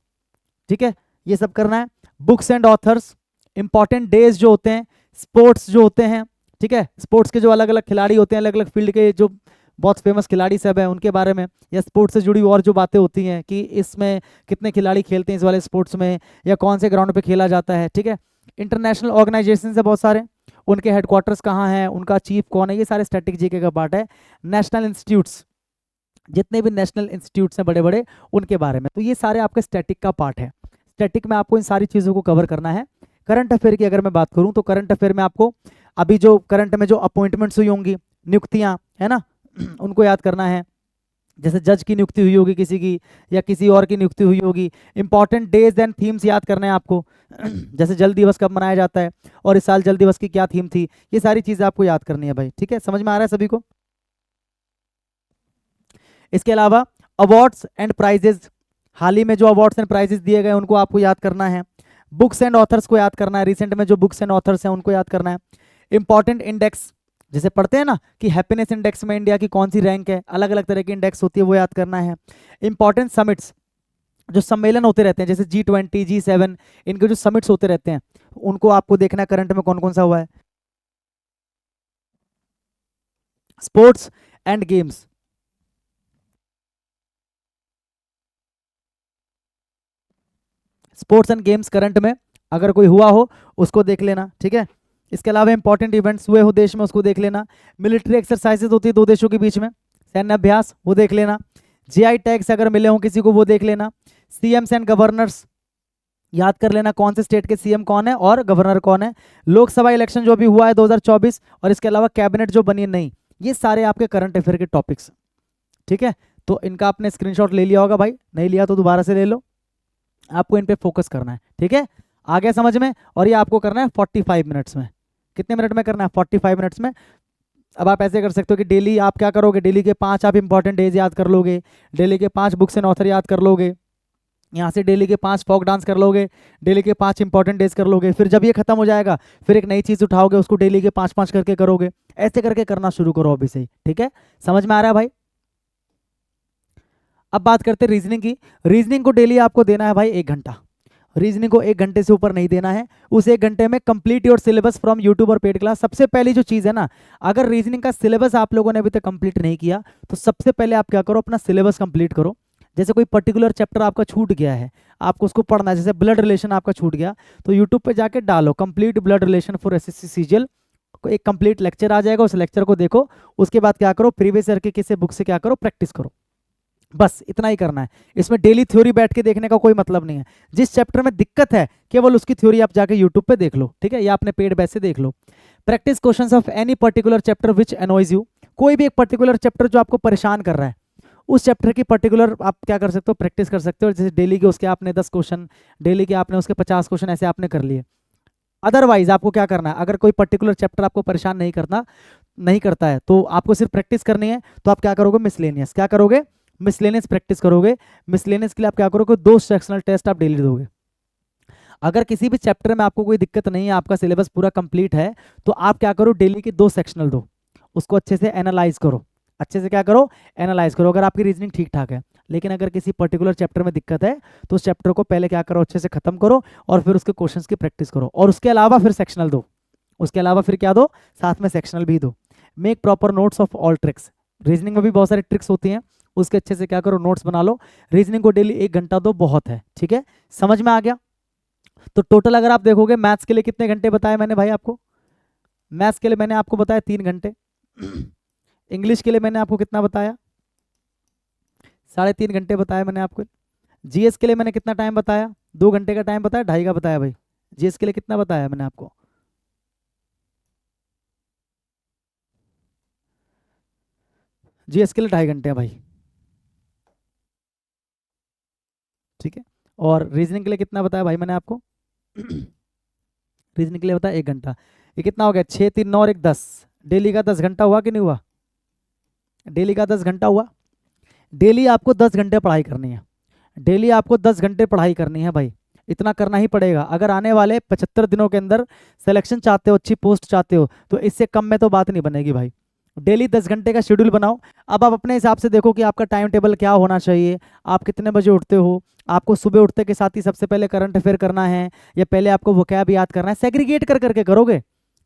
ठीक है, ये सब करना है। Books and authors, important days जो होते हैं, स्पोर्ट्स जो होते हैं, ठीक है, स्पोर्ट्स के जो अलग अलग खिलाड़ी होते हैं, अलग अलग फील्ड के जो बहुत फेमस खिलाड़ी सब हैं उनके बारे में, या स्पोर्ट्स से जुड़ी और जो बातें होती हैं कि इसमें कितने खिलाड़ी खेलते हैं इस वाले स्पोर्ट्स में, या कौन से ग्राउंड पे खेला जाता है, ठीक है। इंटरनेशनल ऑर्गेनाइजेशन है बहुत सारे, उनके हेडक्वार्टर्स कहाँ हैं, उनका चीफ कौन है, ये सारे स्टैटिक जीके का पार्ट है। नेशनल इंस्टीट्यूट्स, जितने भी नेशनल इंस्टीट्यूट्स हैं बड़े बड़े, उनके बारे में, तो ये सारे आपके स्टैटिक का पार्ट है। स्टैटिक में आपको इन सारी चीज़ों को कवर करना है। करंट अफेयर की अगर मैं बात करूं तो करंट अफेयर में आपको अभी जो करंट में जो अपॉइंटमेंट्स हुई होंगी, नियुक्तियां है ना, उनको याद करना है। जैसे जज की नियुक्ति हुई होगी किसी की, या किसी और की नियुक्ति हुई होगी। इंपॉर्टेंट डेज एंड थीम्स याद करने हैं आपको जैसे जल दिवस कब मनाया जाता है, और इस साल जल दिवस की क्या थीम थी, ये सारी चीज़ें आपको याद करनी है भाई, ठीक है। समझ में आ रहा है सभी को? इसके अलावा अवार्ड्स एंड प्राइजेज, हाल ही में जो अवार्ड्स एंड प्राइजेस दिए गए उनको आपको याद करना है। बुक्स एंड ऑथर्स को याद करना है, रिसेंट में जो बुक्स एंड ऑथर्स हैं उनको याद करना है। इंपॉर्टेंट इंडेक्स, जैसे पढ़ते हैं ना कि हैप्पीनेस इंडेक्स में इंडिया की कौन सी रैंक है, अलग अलग तरह की इंडेक्स होती है, वो याद करना है। इंपॉर्टेंट समिट्स, जो सम्मेलन होते रहते हैं जैसे G20 G7, इनके जो समिट्स होते रहते हैं उनको आपको देखना है करंट में कौन कौन सा हुआ है। Sports and games, sports and games current में अगर कोई हुआ हो उसको देख लेना, ठीक है। इसके अलावा इंपॉर्टेंट इवेंट्स हुए हो देश में उसको देख लेना। मिलिट्री एक्सरसाइजेज होती है दो देशों के बीच में, सैन्य अभ्यास, वो देख लेना। जीआई टैग्स अगर मिले हों किसी को वो देख लेना। सीएम्स एंड गवर्नर्स, याद कर लेना कौन से स्टेट के सीएम कौन है और गवर्नर कौन है। लोकसभा इलेक्शन जो भी हुआ है 2024, और इसके अलावा कैबिनेट जो बनी है नहीं, ये सारे आपके करंट अफेयर के टॉपिक्स, ठीक है। तो इनका आपने स्क्रीनशॉट ले लिया होगा भाई, नहीं लिया तो दोबारा से ले लो, आपको इन पे फोकस करना है, ठीक है। आ गया समझ में। और ये आपको करना है 45 मिनट्स में। कितने मिनट में करना है? 45 मिनट्स में। अब आप ऐसे कर सकते हो कि डेली आप क्या करोगे, डेली के 5 आप इंपॉर्टेंट डेज याद कर लोगे, डेली के 5 बुक्स एंड ऑथर याद कर लोगे, यहाँ से डेली के 5 फोक डांस कर लोगे, डेली के 5 इंपॉर्टेंट डेज कर लोगे। फिर जब ये खत्म हो जाएगा फिर एक नई चीज़ उठाओगे, उसको डेली के 5-5 करके करोगे। ऐसे करके करना शुरू करो अभी से ही, ठीक है। समझ में आ रहा है भाई? अब बात करते हैं रीजनिंग की। रीजनिंग को डेली आपको देना है भाई 1 घंटा। रीजनिंग को 1 घंटे से ऊपर नहीं देना है। उस 1 घंटे में complete your syllabus from YouTube और पेड क्लास। सबसे पहली जो चीज़ है ना, अगर रीजनिंग का सिलेबस आप लोगों ने अभी तक कंप्लीट नहीं किया तो सबसे पहले आप क्या करो, अपना सिलेबस कंप्लीट करो। जैसे कोई पर्टिकुलर चैप्टर आपका छूट गया है, आपको उसको पढ़ना है, जैसे ब्लड रिलेशन आपका छूट गया, तो यूट्यूब पे जाके डालो complete blood relation for SSC CGL, एक कंप्लीट लेक्चर आ जाएगा, उस लेक्चर को देखो। उसके बाद क्या करो, प्रीवियस ईयर के किसी बुक से क्या करो, प्रैक्टिस करो। बस इतना ही करना है। इसमें डेली थ्योरी बैठ के देखने का कोई मतलब नहीं है। जिस चैप्टर में दिक्कत है केवल उसकी थ्योरी आप जाके यूट्यूब पे देख लो, ठीक है, या अपने पेड बैच से देख लो। Practice questions of any particular chapter which annoys you. कोई भी एक पर्टिकुलर चैप्टर जो आपको परेशान कर रहा है, उस चैप्टर की पर्टिकुलर आप क्या कर सकते हो, प्रैक्टिस कर सकते हो। जैसे डेली के उसके आपने 10 क्वेश्चन, डेली के आपने उसके 50 क्वेश्चन ऐसे आपने कर लिए। अदरवाइज आपको क्या करना है, अगर कोई पर्टिकुलर चैप्टर आपको परेशान नहीं करता है तो आपको सिर्फ प्रैक्टिस करनी है, तो आप क्या करोगे, मिसलेनियस। क्या करोगे? मिसलेनियस प्रैक्टिस करोगे। मिसलेनियस के लिए आप क्या करोगे, 2 सेक्शनल टेस्ट आप डेली दोगे। अगर किसी भी चैप्टर में आपको कोई दिक्कत नहीं है, आपका सिलेबस पूरा कंप्लीट है, तो आप क्या करो, डेली के 2 सेक्शनल दो, उसको अच्छे से एनालाइज करो। अच्छे से क्या करो, एनालाइज करो, अगर आपकी रीजनिंग ठीक ठाक है। लेकिन अगर किसी पर्टिकुलर चैप्टर में दिक्कत है तो उस चैप्टर को पहले क्या करो, अच्छे से खत्म करो और फिर उसके क्वेश्चंस की प्रैक्टिस करो। और उसके अलावा फिर सेक्शनल दो, उसके अलावा फिर क्या दो, साथ में सेक्शनल भी दो। Make proper notes of all tricks. Reasoning में भी बहुत सारी ट्रिक्स होती हैं, उसके अच्छे से क्या करो, नोट्स बना लो। रीजनिंग को डेली 1 घंटा दो, बहुत है, ठीक है। समझ में आ गया? तो टोटल अगर आप देखोगे मैथ्स के लिए कितने घंटे बताए मैंने भाई आपको? मैथ्स के लिए मैंने आपको बताया 3 घंटे। इंग्लिश के लिए मैंने आपको कितना बताया? 3.5 घंटे बताया मैंने आपको। जीएस के लिए मैंने कितना टाइम बताया? 2 घंटे का टाइम बताया, 2.5 का बताया भाई। जीएस के लिए कितना बताया मैंने आपको? जीएस के लिए 2.5 घंटे है भाई, ठीक है। और रीजनिंग के लिए कितना बताया भाई मैंने आपको? रीजनिंग के लिए बताया 1 घंटा। ये कितना हो गया, 6, 3, 9 और 1, 10। डेली का 10 घंटा हुआ कि नहीं हुआ? डेली का 10 घंटा हुआ। डेली आपको 10 घंटे पढ़ाई करनी है। डेली आपको 10 घंटे पढ़ाई करनी है भाई, इतना करना ही पड़ेगा। अगर आने वाले 75 दिनों के अंदर सिलेक्शन चाहते हो, अच्छी पोस्ट चाहते हो, तो इससे कम में तो बात नहीं बनेगी भाई। डेली 10 घंटे का शेड्यूल बनाओ। अब आप अपने हिसाब से देखो कि आपका टाइम टेबल क्या होना चाहिए, आप कितने बजे उठते हो। आपको सुबह उठते के साथ ही सबसे पहले करंट अफेयर करना है या पहले आपको वोकैब याद करना है? सेग्रीगेट कर करके करोगे।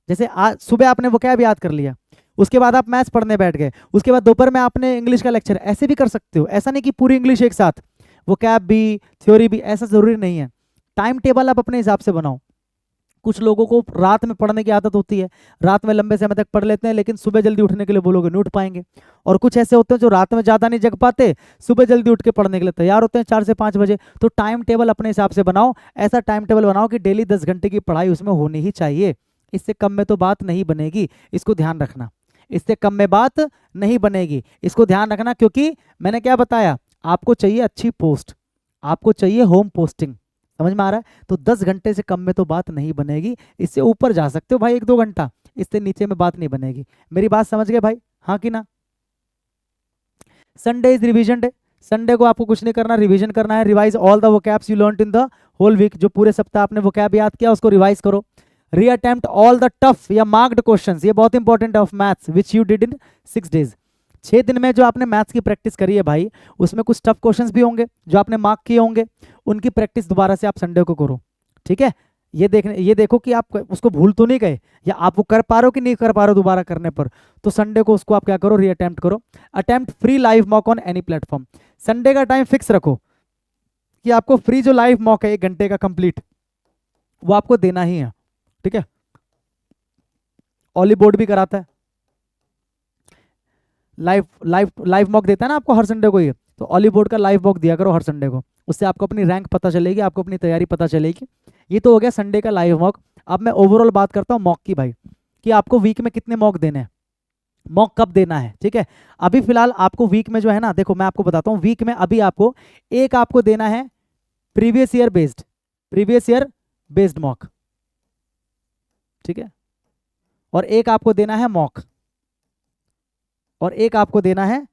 जैसे आज सुबह आपने वोकैब याद कर लिया, उसके बाद आप मैथ्स पढ़ने बैठ गए, उसके बाद दोपहर में आपने इंग्लिश का लेक्चर, ऐसे भी कर सकते हो। ऐसा नहीं कि पूरी इंग्लिश एक साथ, वोकैब भी थ्योरी भी, ऐसा ज़रूरी नहीं है। टाइम टेबल आप अपने हिसाब से बनाओ। कुछ लोगों को रात में पढ़ने की आदत होती है, रात में लंबे समय तक पढ़ लेते हैं, लेकिन सुबह जल्दी उठने के लिए बोलोगे नहीं उठ पाएंगे। और कुछ ऐसे होते हैं जो रात में ज़्यादा नहीं जग पाते, सुबह जल्दी उठ के पढ़ने के लिए तैयार होते हैं 4 से 5 बजे। तो टाइम टेबल अपने हिसाब से बनाओ। ऐसा टाइम टेबल बनाओ कि डेली 10 घंटे की पढ़ाई उसमें होनी ही चाहिए। इससे कम में तो बात नहीं बनेगी, इसको ध्यान रखना। इससे कम में बात नहीं बनेगी, इसको ध्यान रखना। क्योंकि मैंने क्या बताया, आपको चाहिए अच्छी पोस्ट, आपको चाहिए होम पोस्टिंग। समझ में आ रहा है? तो 10 घंटे से कम में तो बात नहीं बनेगी। इससे ऊपर जा सकते हो भाई 1-2 घंटा, इससे नीचे में बात नहीं बनेगी। मेरी बात समझ गए भाई, हाँ कि ना? Sunday is revision day. Sunday को आपको कुछ नहीं करना, रिवीजन करना है। Revise all the vocabs you learned in the whole week. जो पूरे सप्ताह आपने वोकैब याद किया उसको रिवाइज करो। रीअटेम्प्ट ऑल द टफ या मार्क्ड क्वेश्चंस, ये बहुत इंपॉर्टेंट है, of maths which you did in 6 days. 6 दिन में जो आपने मैथ्स की प्रैक्टिस करी है भाई, उसमें कुछ टफ क्वेश्चंस भी होंगे जो आपने मार्क किए होंगे, उनकी प्रैक्टिस दोबारा से आप संडे को करो, ठीक है। ये देखो कि आप उसको भूल तो नहीं गए, या आप वो कर पा रहे हो कि नहीं कर पा रहे हो दोबारा करने पर। तो संडे को उसको आप क्या करो, रीअटेम्प्ट करो। Attempt free live mock on any platform. Sunday का टाइम फिक्स रखो कि आपको फ्री जो लाइव मॉक है 1 घंटे का कंप्लीट, वो आपको देना ही है, ठीक है। ऑली बोर्ड भी कराता है, लाइव मॉक देता है ना आपको हर संडे को ये, तो ऑली बोर्ड का लाइव मॉक दिया करो हर संडे को, उससे आपको अपनी रैंक पता चलेगी, आपको अपनी तैयारी पता चलेगी। ये तो हो गया संडे का लाइव मॉक। अब मैं ओवरऑल बात करता हूँ मॉक की भाई, कि आपको वीक में कितने मॉक देने हैं, मॉक कब देना है, ठीक है। अभी फिलहाल आपको वीक में जो है ना, देखो मैं आपको बताता हूँ, वीक में अभी आपको एक आपको देना है प्रीवियस ईयर बेस्ड मॉक, ठीक है, और एक आपको देना है मॉक, और एक आपको देना है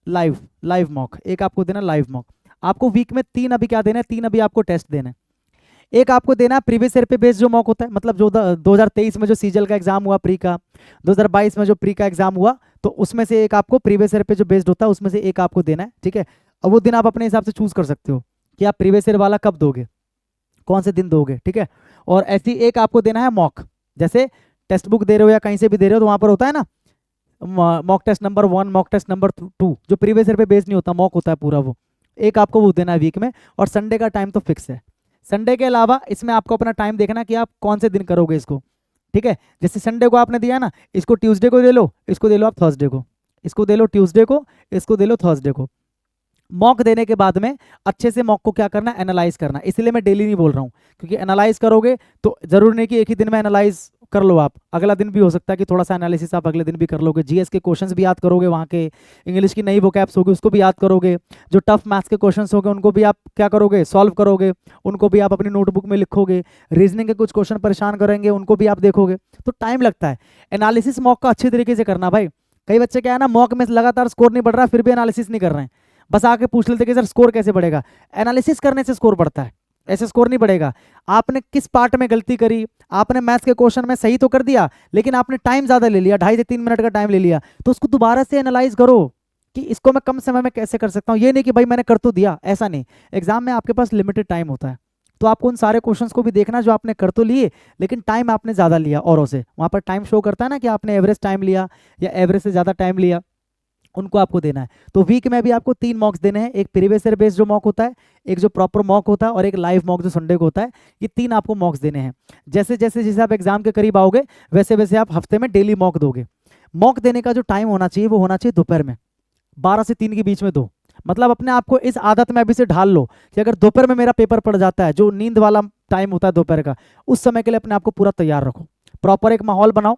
लाइव मॉक, एक आपको देना लाइव मॉक। आपको वीक में 3 अभी क्या देना है, 3 अभी आपको टेस्ट देना है। एक आपको देना है प्रीवियस ईयर पे बेस्ड जो मॉक होता है, मतलब जो 2023 में जो सीजल का एग्जाम हुआ प्री का, 2022 में जो प्री का एग्जाम हुआ, तो उसमें से एक आपको प्रीवियस ईयर पे जो बेस्ड होता है उसमें से एक आपको देना है, ठीक है। अब वो दिन आप अपने हिसाब से चूज कर सकते हो कि आप प्रीवियस ईयर वाला कब दोगे, कौन से दिन दोगे, ठीक है। और ऐसी एक आपको देना है मॉक, जैसे टेक्स्ट बुक दे रहे हो या कहीं से भी दे रहे हो तो वहां पर होता है ना mock test number 1, mock test number 2, जो प्रीवियस ईयर पे बेस्ड नहीं होता, मॉक होता है पूरा, वो एक आपको वो देना है वीक में। और संडे का टाइम तो फिक्स है। संडे के अलावा इसमें आपको अपना टाइम देखना कि आप कौन से दिन करोगे इसको, ठीक है। जैसे संडे को आपने दिया ना, इसको ट्यूसडे को दे लो, इसको दे लो आप थर्सडे को, इसको दे लो ट्यूसडे को, इसको दे लो थर्सडे को। मॉक देने के बाद में अच्छे से मॉक को क्या करना, एनालाइज करना। इसलिए मैं डेली नहीं बोल रहा हूँ, क्योंकि एनालाइज करोगे तो जरूर नहीं कि एक ही दिन में एनालाइज कर लो आप, अगला दिन भी हो सकता है कि थोड़ा सा एनालिसिस आप अगले दिन भी कर लोगे, जीएस के क्वेश्चंस भी याद करोगे, वहाँ के इंग्लिश की नई वोकैब्स होगी उसको भी याद करोगे, जो टफ मैथ्स के क्वेश्चंस होंगे उनको भी आप क्या करोगे, सॉल्व करोगे, उनको भी आप अपनी नोटबुक में लिखोगे, रीजनिंग के कुछ क्वेश्चन परेशान करेंगे उनको भी आप देखोगे, तो टाइम लगता है। एनालिसिस मॉक का अच्छे तरीके से करना भाई। कई बच्चे क्या है ना, मॉक में लगातार स्कोर नहीं बढ़ रहा फिर भी एनालिसिस नहीं कर रहे हैं, बस आके पूछ लेते कि सर स्कोर कैसे बढ़ेगा। एनालिसिस करने से स्कोर बढ़ता है, ऐसे स्कोर नहीं बढ़ेगा। आपने किस पार्ट में गलती करी, आपने मैथ्स के क्वेश्चन में सही तो कर दिया लेकिन आपने टाइम ज्यादा ले लिया, 2.5 से 3 मिनट का टाइम ले लिया, तो उसको दोबारा से एनालाइज करो कि इसको मैं कम समय में कैसे कर सकता हूँ। ये नहीं कि भाई मैंने कर तो दिया, ऐसा नहीं। एग्जाम में आपके पास लिमिटेड टाइम होता है, तो आपको उन सारे क्वेश्चंस को भी देखना जो आपने कर तो लिए लेकिन टाइम आपने ज़्यादा लिया औरों से, वहाँ पर टाइम शो करता है ना कि आपने एवरेज टाइम लिया या एवरेज से ज़्यादा टाइम लिया, उनको आपको देना है। तो वीक में भी आपको 3 मॉक्स देने हैं, एक प्रीवियस ईयर बेस्ड जो मॉक होता है, एक जो प्रॉपर मॉक होता है और एक लाइव मॉक जो संडे को होता है। ये 3 आपको मॉक्स देने हैं। जैसे जैसे आप एग्जाम के करीब आओगे वैसे वैसे आप हफ्ते में डेली मॉक दोगे। मॉक देने का जो टाइम होना चाहिए वो होना चाहिए दोपहर में, 12 से 3 के बीच में दो। मतलब अपने आप को इस आदत में अभी से ढाल लो कि अगर दोपहर में मेरा पेपर पड़ जाता है, जो नींद वाला टाइम होता है दोपहर का, उस समय के लिए अपने आप को पूरा तैयार रखो। प्रॉपर एक माहौल बनाओ,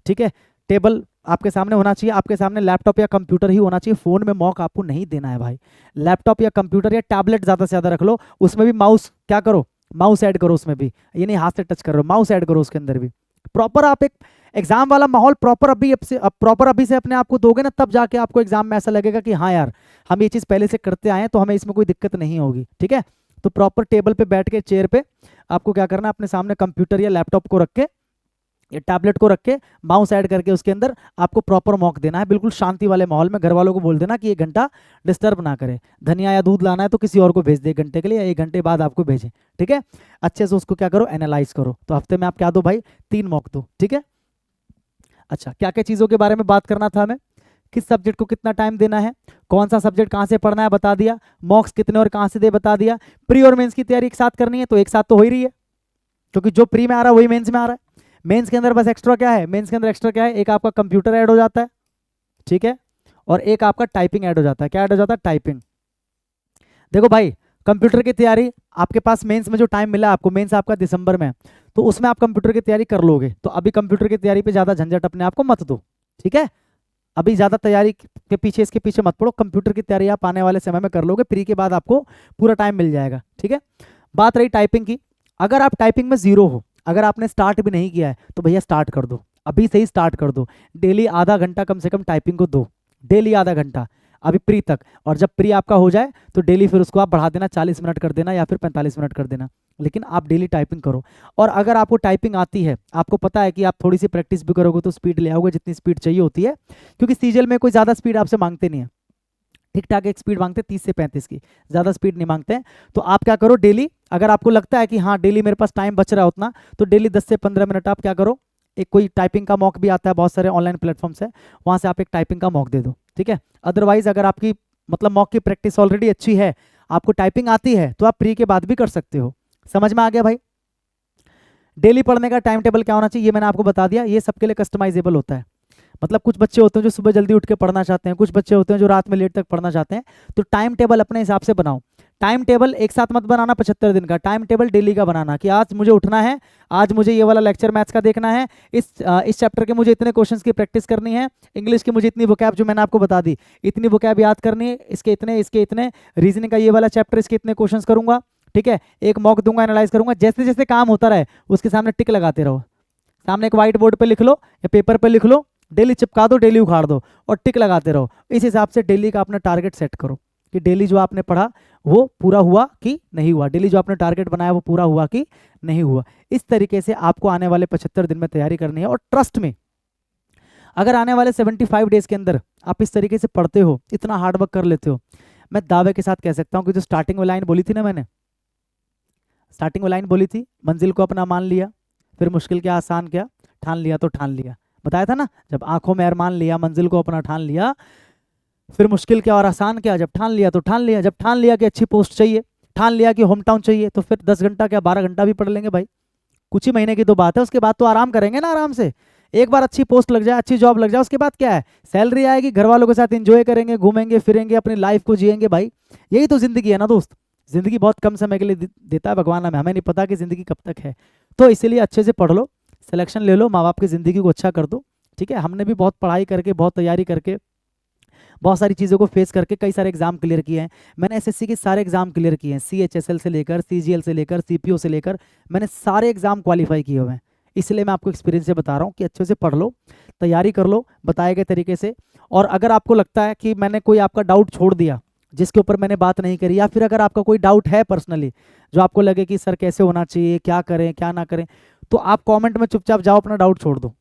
ठीक है। टेबल आपके सामने होना चाहिए, आपके सामने लैपटॉप या कंप्यूटर ही होना चाहिए। फोन में मॉक आपको नहीं देना है भाई। लैपटॉप या कंप्यूटर या टैबलेट ज्यादा से ज्यादा रख लो, उसमें भी माउस क्या करो, माउस ऐड करो उसमें भी, ये नहीं हाथ से टच कर रहे हो, माउस ऐड करो उसके अंदर भी। प्रॉपर आप एक एग्जाम वाला माहौल प्रॉपर अभी से अपने आप को दोगे ना, तब जाके आपको एग्जाम में ऐसा लगेगा कि हाँ यार हम ये चीज पहले से करते आए हैं तो हमें इसमें कोई दिक्कत नहीं होगी, ठीक है। तो प्रॉपर टेबल पे बैठ के चेयर पे आपको क्या करना है, अपने सामने कंप्यूटर या लैपटॉप को रख के, ये टैबलेट को रख के, माउस ऐड करके उसके अंदर आपको प्रॉपर मॉक देना है, बिल्कुल शांति वाले माहौल में। घर वालों को बोल देना कि 1 घंटा डिस्टर्ब ना करे, धनिया या दूध लाना है तो किसी और को भेज दे 1 घंटे के लिए, या 1 घंटे बाद आपको भेजें, ठीक है। अच्छे से उसको क्या करो, एनालाइज करो। तो हफ्ते में आप क्या दो भाई, 3 मॉक दो, ठीक है। अच्छा, क्या क्या चीज़ों के बारे में बात करना था हमें, किस सब्जेक्ट को कितना टाइम देना है, कौन सा सब्जेक्ट कहाँ से पढ़ना है बता दिया, मॉक्स कितने और कहाँ से दे बता दिया। प्री और मेंस की तैयारी एक साथ करनी है तो एक साथ तो हो ही रही है, क्योंकि जो प्री में आ रहा है वही मेंस में आ रहा है। मेंस के अंदर बस एक्स्ट्रा क्या है, मेंस के अंदर एक्स्ट्रा क्या है, एक आपका कंप्यूटर ऐड हो जाता है, ठीक है, और एक आपका टाइपिंग ऐड हो जाता है। क्या ऐड हो जाता है, टाइपिंग। देखो भाई, कंप्यूटर की तैयारी आपके पास मेंस में जो टाइम मिला आपको, मेंस आपका दिसंबर में, तो उसमें आप कंप्यूटर की तैयारी कर लोगे। तो अभी कंप्यूटर की तैयारी पे ज़्यादा झंझट अपने आप को मत दो, ठीक है। अभी ज़्यादा तैयारी के पीछे इसके पीछे मत पड़ो, कंप्यूटर की तैयारी आप आने वाले समय में कर लोगे, प्री के बाद आपको पूरा टाइम मिल जाएगा, ठीक है। बात रही टाइपिंग की, अगर आप टाइपिंग में जीरो हो, अगर आपने स्टार्ट भी नहीं किया है तो भैया स्टार्ट कर दो, अभी से ही स्टार्ट कर दो। डेली आधा घंटा कम से कम टाइपिंग को दो, डेली आधा घंटा। अभी प्री तक, और जब प्री आपका हो जाए तो डेली फिर उसको आप बढ़ा देना, 40 मिनट कर देना या फिर 45 मिनट कर देना, लेकिन आप डेली टाइपिंग करो। और अगर आपको टाइपिंग आती है, आपको पता है कि आप थोड़ी सी प्रैक्टिस भी करोगे तो स्पीड ले आओगे जितनी स्पीड चाहिए होती है, क्योंकि सीजीएल में कोई ज़्यादा स्पीड आपसे मांगते नहीं है, ठीक ठाक एक स्पीड मांगते हैं 30 से 35 की, ज़्यादा स्पीड नहीं मांगते हैं। तो आप क्या करो, डेली अगर आपको लगता है कि हाँ डेली मेरे पास टाइम बच रहा है उतना, तो डेली 10 से 15 मिनट आप क्या करो, एक कोई टाइपिंग का मॉक भी आता है, बहुत सारे ऑनलाइन प्लेटफॉर्म्स है, वहाँ से आप एक टाइपिंग का मॉक दे दो, ठीक है। अदरवाइज अगर आपकी मतलब मॉक की प्रैक्टिस ऑलरेडी अच्छी है, आपको टाइपिंग आती है, तो आप प्री के बाद भी कर सकते हो। समझ में आ गया भाई? डेली पढ़ने का टाइम टेबल क्या होना चाहिए ये मैंने आपको बता दिया, ये सबके लिए कस्टमाइजेबल होता है। मतलब कुछ बच्चे होते हैं जो सुबह जल्दी उठ के पढ़ना चाहते हैं, कुछ बच्चे होते हैं जो रात में लेट तक पढ़ना चाहते हैं, तो टाइम टेबल अपने हिसाब से बनाओ। टाइम टेबल एक साथ मत बनाना 75 दिन का, टाइम टेबल डेली का बनाना कि आज मुझे उठना है, आज मुझे ये वाला लेक्चर मैथ्स का देखना है, इस चैप्टर के मुझे इतने क्वेश्चंस की प्रैक्टिस करनी है, इंग्लिश की मुझे इतनी वोकैब जो मैंने आपको बता दी इतनी वोकैब याद करनी है, इसके इतने, रीजनिंग का ये वाला चैप्टर इसके इतने क्वेश्चन करूंगा, ठीक है। एक मॉक दूंगा, एनालाइज करूंगा, जैसे जैसे काम होता रहे उसके सामने टिक लगाते रहो। सामने एक व्हाइट बोर्ड पे लिख लो या पेपर पे लिख लो, डेली चिपका दो, डेली उखाड़ दो और टिक लगाते रहो। इस हिसाब से डेली का अपना टारगेट सेट करो कि डेली जो आपने पढ़ा वो पूरा हुआ कि नहीं हुआ, डेली जो आपने टारगेट बनाया वो पूरा हुआ कि नहीं हुआ। इस तरीके से आपको आने वाले 75 दिन में तैयारी करनी है। और ट्रस्ट में, अगर आने वाले 75 डेज के अंदर आप इस तरीके से पढ़ते हो, इतना हार्डवर्क कर लेते हो, मैं दावे के साथ कह सकता हूँ कि जो स्टार्टिंग में लाइन बोली थी ना, मैंने स्टार्टिंग में लाइन बोली थी, मंजिल को अपना मान लिया, फिर मुश्किल क्या आसान क्या, ठान लिया तो ठान लिया, बताया था ना। जब आंखों में अरमान लिया, मंजिल को अपना ठान लिया, फिर मुश्किल क्या और आसान क्या, जब ठान लिया तो ठान लिया। जब ठान लिया कि अच्छी पोस्ट चाहिए, ठान लिया कि होम टाउन चाहिए, तो फिर 10 घंटा क्या 12 घंटा भी पढ़ लेंगे भाई। कुछ ही महीने की तो बात है, उसके बाद तो आराम करेंगे ना आराम से। एक बार अच्छी पोस्ट लग जाए, अच्छी जॉब लग जाए, उसके बाद क्या है, सैलरी आएगी, घर वालों के साथ एंजॉय करेंगे, घूमेंगे फिरेंगे, अपनी लाइफ को जिएंगे भाई। यही तो जिंदगी है ना दोस्त। जिंदगी बहुत कम समय के लिए देता है भगवान हमें नहीं पता कि जिंदगी कब तक है। तो इसीलिए अच्छे से पढ़ लो, सिलेक्शन ले लो, माँ बाप की ज़िंदगी को अच्छा कर दो, ठीक है। हमने भी बहुत पढ़ाई करके, बहुत तैयारी करके, बहुत सारी चीज़ों को फेस करके कई सारे एग्जाम क्लियर किए हैं। मैंने एसएससी के सारे एग्जाम क्लियर किए हैं, CHSL से लेकर CGL से लेकर CPO से लेकर मैंने सारे एग्जाम क्वालिफाई किए हुए हैं। इसलिए मैं आपको एक्सपीरियंस से बता रहा हूँ कि अच्छे से पढ़ लो, तैयारी कर लो बताए गए तरीके से। और अगर आपको लगता है कि मैंने कोई आपका डाउट छोड़ दिया जिसके ऊपर मैंने बात नहीं करी, या फिर अगर आपका कोई डाउट है पर्सनली जो आपको लगे कि सर कैसे होना चाहिए, क्या करें क्या ना करें, तो आप कमेंट में चुपचाप जाओ, अपना डाउट छोड़ दो।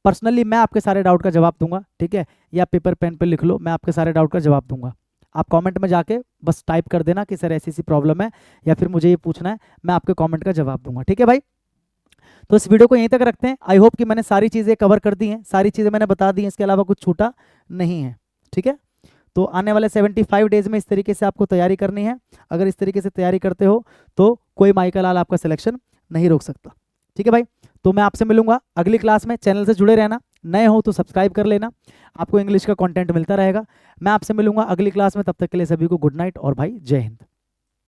पर्सनली मैं आपके सारे डाउट का जवाब दूंगा, ठीक है। या पेपर पेन पे लिख लो, मैं आपके सारे डाउट का जवाब दूंगा। आप कमेंट में जाके बस टाइप कर देना कि सर ऐसी ऐसी प्रॉब्लम है, या फिर मुझे ये पूछना है, मैं आपके कमेंट का जवाब दूंगा, ठीक है भाई। तो इस वीडियो को यहीं तक रखते हैं। आई होप कि मैंने सारी चीज़ें कवर कर दी हैं, सारी चीज़ें मैंने बता दी हैं, इसके अलावा कुछ छूटा नहीं है, ठीक है। तो आने वाले 75 डेज में इस तरीके से आपको तैयारी करनी है। अगर इस तरीके से तैयारी करते हो तो कोई माई का लाल आपका सिलेक्शन नहीं रोक सकता, ठीक है भाई। तो मैं आपसे मिलूंगा अगली क्लास में। चैनल से जुड़े रहना, नए हो तो सब्सक्राइब कर लेना, आपको इंग्लिश का कंटेंट मिलता रहेगा। मैं आपसे मिलूंगा अगली क्लास में, तब तक के लिए सभी को गुड नाइट और भाई जय हिंद।